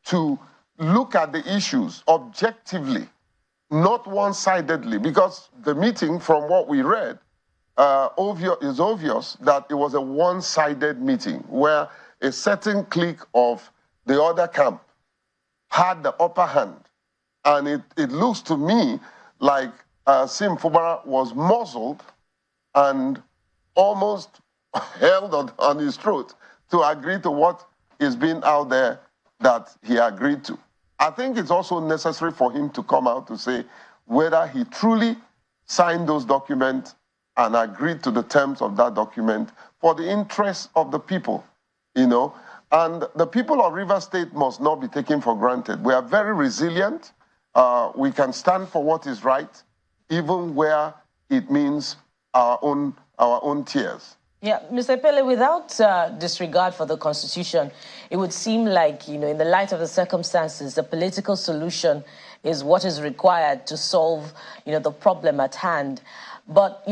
to look at the issues objectively, not one-sidedly, because the meeting, from what we read, is obvious that it was a one-sided meeting where a certain clique of the other camp had the upper hand. And it looks to me like Sim Fubara was muzzled and almost held on his throat to agree to what is being out there that he agreed to. I think it's also necessary for him to come out to say whether he truly signed those documents and agreed to the terms of that document for the interests of the people, And the people of Rivers State must not be taken for granted. We are very resilient. We can stand for what is right, even where it means our own tears. Yeah, Mr. Pele, without disregard for the Constitution, it would seem like, in the light of the circumstances, the political solution is what is required to solve, the problem at hand. But,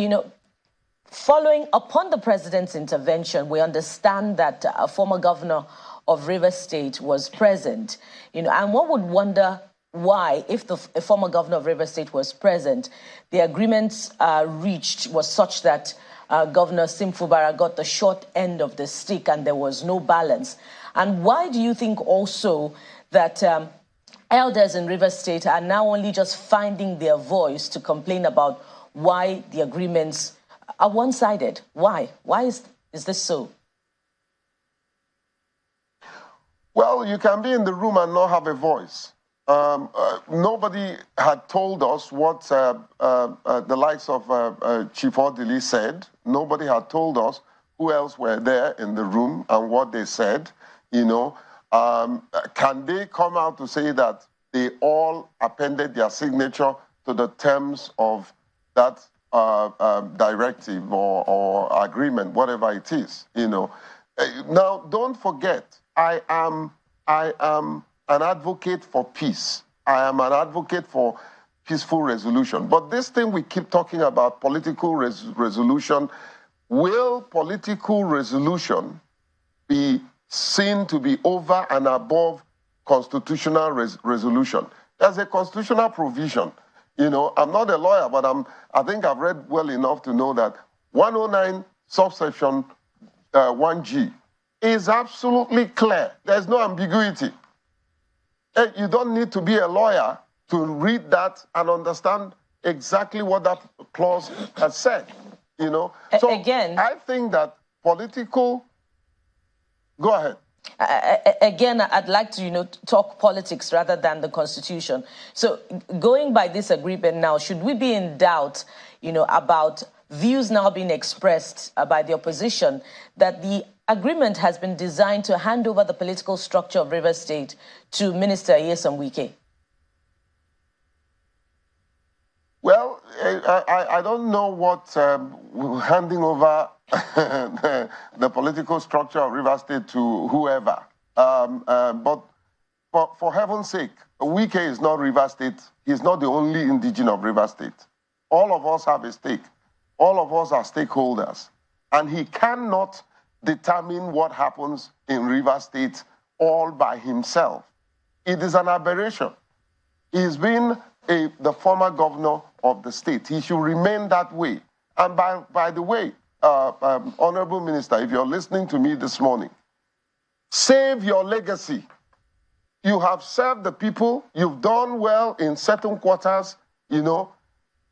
following upon the president's intervention, we understand that a former governor of Rivers State was present, and one would wonder why, if a former governor of Rivers State was present, the agreements reached was such that Governor Sim Fubara got the short end of the stick and there was no balance. And why do you think also that elders in Rivers State are now only just finding their voice to complain about why the agreements are one-sided? Why? Why is this so? Well, you can be in the room and not have a voice. Nobody had told us what the likes of Chief Odili said. Nobody had told us who else were there in the room and what they said. Can they come out to say that they all appended their signature to the terms of that directive or agreement, whatever it is? Now, don't forget, I am an advocate for peace. I am an advocate for peaceful resolution. But this thing we keep talking about, political resolution, will political resolution be seen to be over and above constitutional resolution? There's a constitutional provision. I'm not a lawyer, but I think I've read well enough to know that 109 subsection 1G is absolutely clear. There's no ambiguity. You don't need to be a lawyer to read that and understand exactly what that clause has said, So again, I think that political... Go ahead. Again, I'd like to, talk politics rather than the Constitution. So going by this agreement now, should we be in doubt, about views now being expressed by the opposition that the agreement has been designed to hand over the political structure of Rivers State to Minister Nyesom Wike? Well, I don't know what handing over the political structure of Rivers State to whoever. But for heaven's sake, Wike is not Rivers State. He's not the only indigene of Rivers State. All of us have a stake. All of us are stakeholders. And he cannot determine what happens in Rivers State all by himself. It is an aberration. He's been the former governor of the state. He should remain that way. And by the way, Honorable Minister, if you're listening to me this morning, save your legacy. You have served the people. You've done well in certain quarters.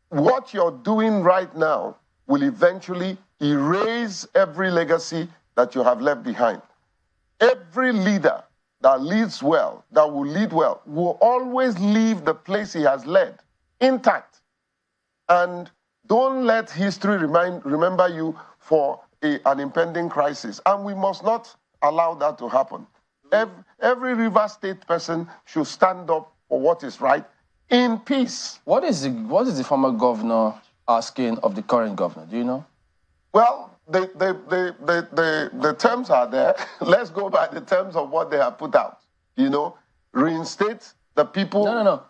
What you're doing right now will eventually erase every legacy that you have left behind. Every leader that leads well, that will lead well, will always leave the place he has led intact. And don't let history remember you for an impending crisis. And we must not allow that to happen. Every Rivers State person should stand up for what is right in peace. What is the former governor asking of the current governor? Do you know? Well, the terms are there. Let's go by the terms of what they have put out. Reinstate the people. No.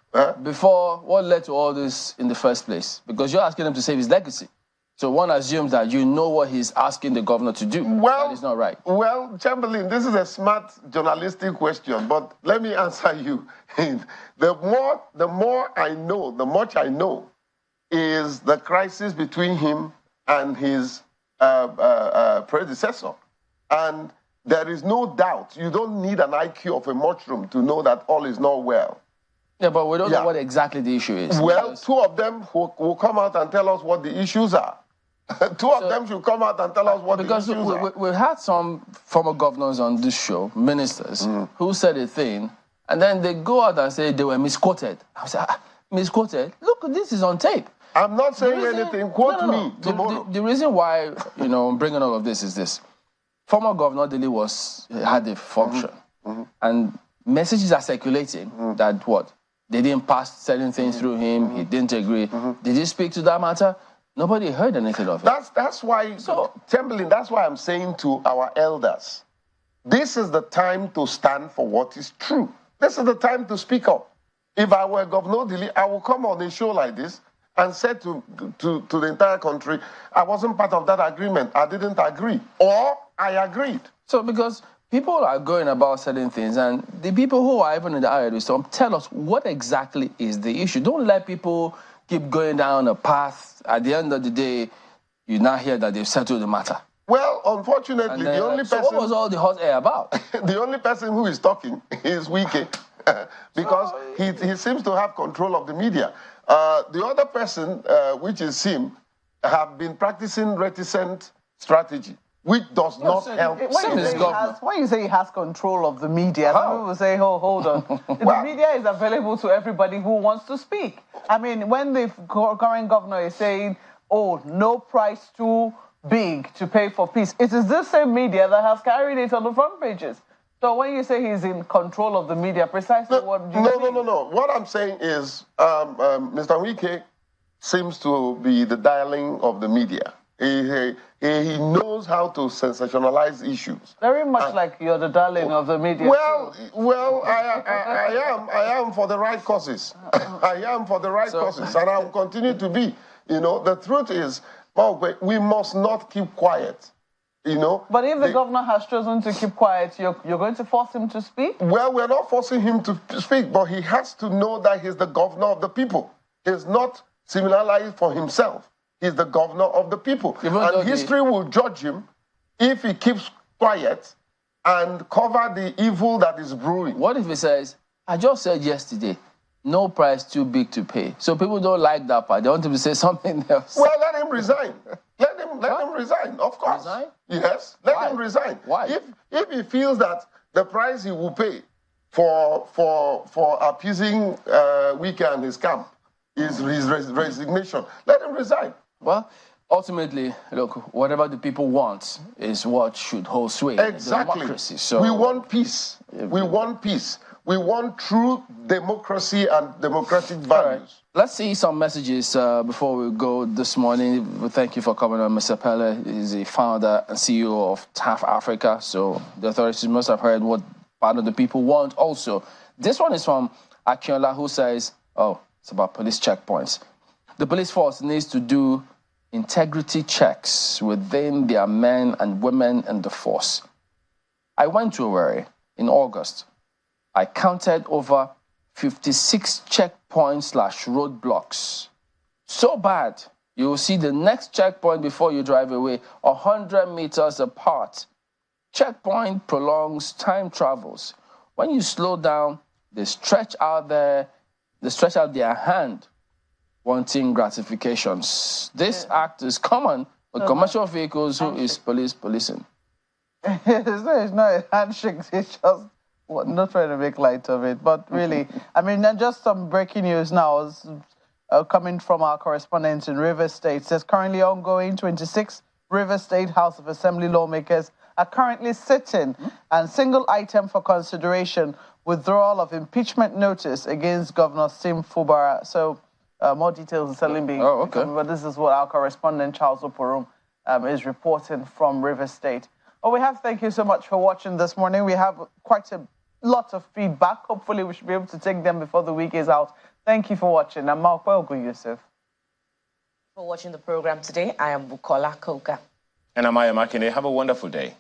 Before, what led to all this in the first place? Because you're asking him to save his legacy. So one assumes that you know what he's asking the governor to do. Well, that is not right. Well, Chamberlain, this is a smart journalistic question, but let me answer you. The more I know, the much I know, is the crisis between him and his predecessor. And there is no doubt, you don't need an IQ of a mushroom to know that all is not well. Yeah, but we don't know what exactly the issue is. Well, two of them will come out and tell us what the issues are. Two of them should come out and tell us what the issues are. Because we had some former governors on this show, ministers, who said a thing, and then they go out and say they were misquoted. I was like, misquoted? Look, this is on tape. I'm not saying anything. Quote me tomorrow. The reason why, I'm bringing all of this is this. Former Governor Dele had a function. And messages are circulating that what? They didn't pass certain things through him. He didn't agree. Did he speak to that matter? Nobody heard anything of it. That's why, Chamberlain, that's why I'm saying to our elders, this is the time to stand for what is true. This is the time to speak up. If I were Governor Dele, I would come on a show like this and said to the entire country, I wasn't part of that agreement. I didn't agree. Or I agreed. So because people are going about certain things, and the people who are even in the IRD storm tell us what exactly is the issue. Don't let people keep going down a path. At the end of the day, you now hear that they've settled the matter. Well, unfortunately, the only person... So what was all the hot air about? The only person who is talking is Wike, because he seems to have control of the media. The other person, which is Sim, have been practicing reticent strategy, which does not help. When you say he has control of the media, some people say, oh, hold on. The media is available to everybody who wants to speak. I mean, when the current governor is saying, oh, no price too big to pay for peace, it is this same media that has carried it on the front pages. So when you say he's in control of the media, precisely what do you mean? No. What I'm saying is Mr. Wike seems to be the darling of the media. He knows how to sensationalize issues. Very much like you're the darling of the media. Well, I am for the right causes. I am for the right causes, and I will continue to be. The truth is, we must not keep quiet. But if the governor has chosen to keep quiet, you're going to force him to speak? Well, we're not forcing him to speak, but he has to know that he's the governor of the people. He's not similarly for himself. He's the governor of the people. And history will judge him if he keeps quiet and cover the evil that is brewing. What if he says, I just said yesterday, no price too big to pay. So people don't like that part. They want him to say something else. Well, let him resign. Let him resign, of course. Resign? Yes, let him resign. Why? If he feels that the price he will pay for appeasing Wike and his camp is his resignation. Let him resign. Well, ultimately, look, whatever the people want is what should hold sway Exactly. in democracy. So we want peace. We want peace. We want true democracy and democratic values. Right. Let's see some messages before we go this morning. Thank you for coming on, Mr. Pele. He's the founder and CEO of TAF Africa. So the authorities must have heard what part of the people want also. This one is from Akinola, who says, oh, it's about police checkpoints. The police force needs to do integrity checks within their men and women in the force. I went to Owerri in August. I counted over 56 checkpoints/roadblocks. So bad, you will see the next checkpoint before you drive away, 100 meters apart. Checkpoint prolongs time travels. When you slow down, they stretch out their hand, wanting gratifications. This act is common with commercial vehicles who is policing. It's not a handshake, it's just not trying to make light of it, but really, I mean, and just some breaking news now coming from our correspondent in Rivers State. It says currently ongoing 26 Rivers State House of Assembly lawmakers are currently sitting and single item for consideration, withdrawal of impeachment notice against Governor Sim Fubara. So more details are certainly being but this is what our correspondent Charles Oporum is reporting from Rivers State. Well, thank you so much for watching this morning. We have quite a lot of feedback. Hopefully we should be able to take them before the week is out. Thank you for watching. I'm Mark Welgu Yusuf. For watching the program today, I am Bukola Koka. And I'm Aya Makinde. Have a wonderful day.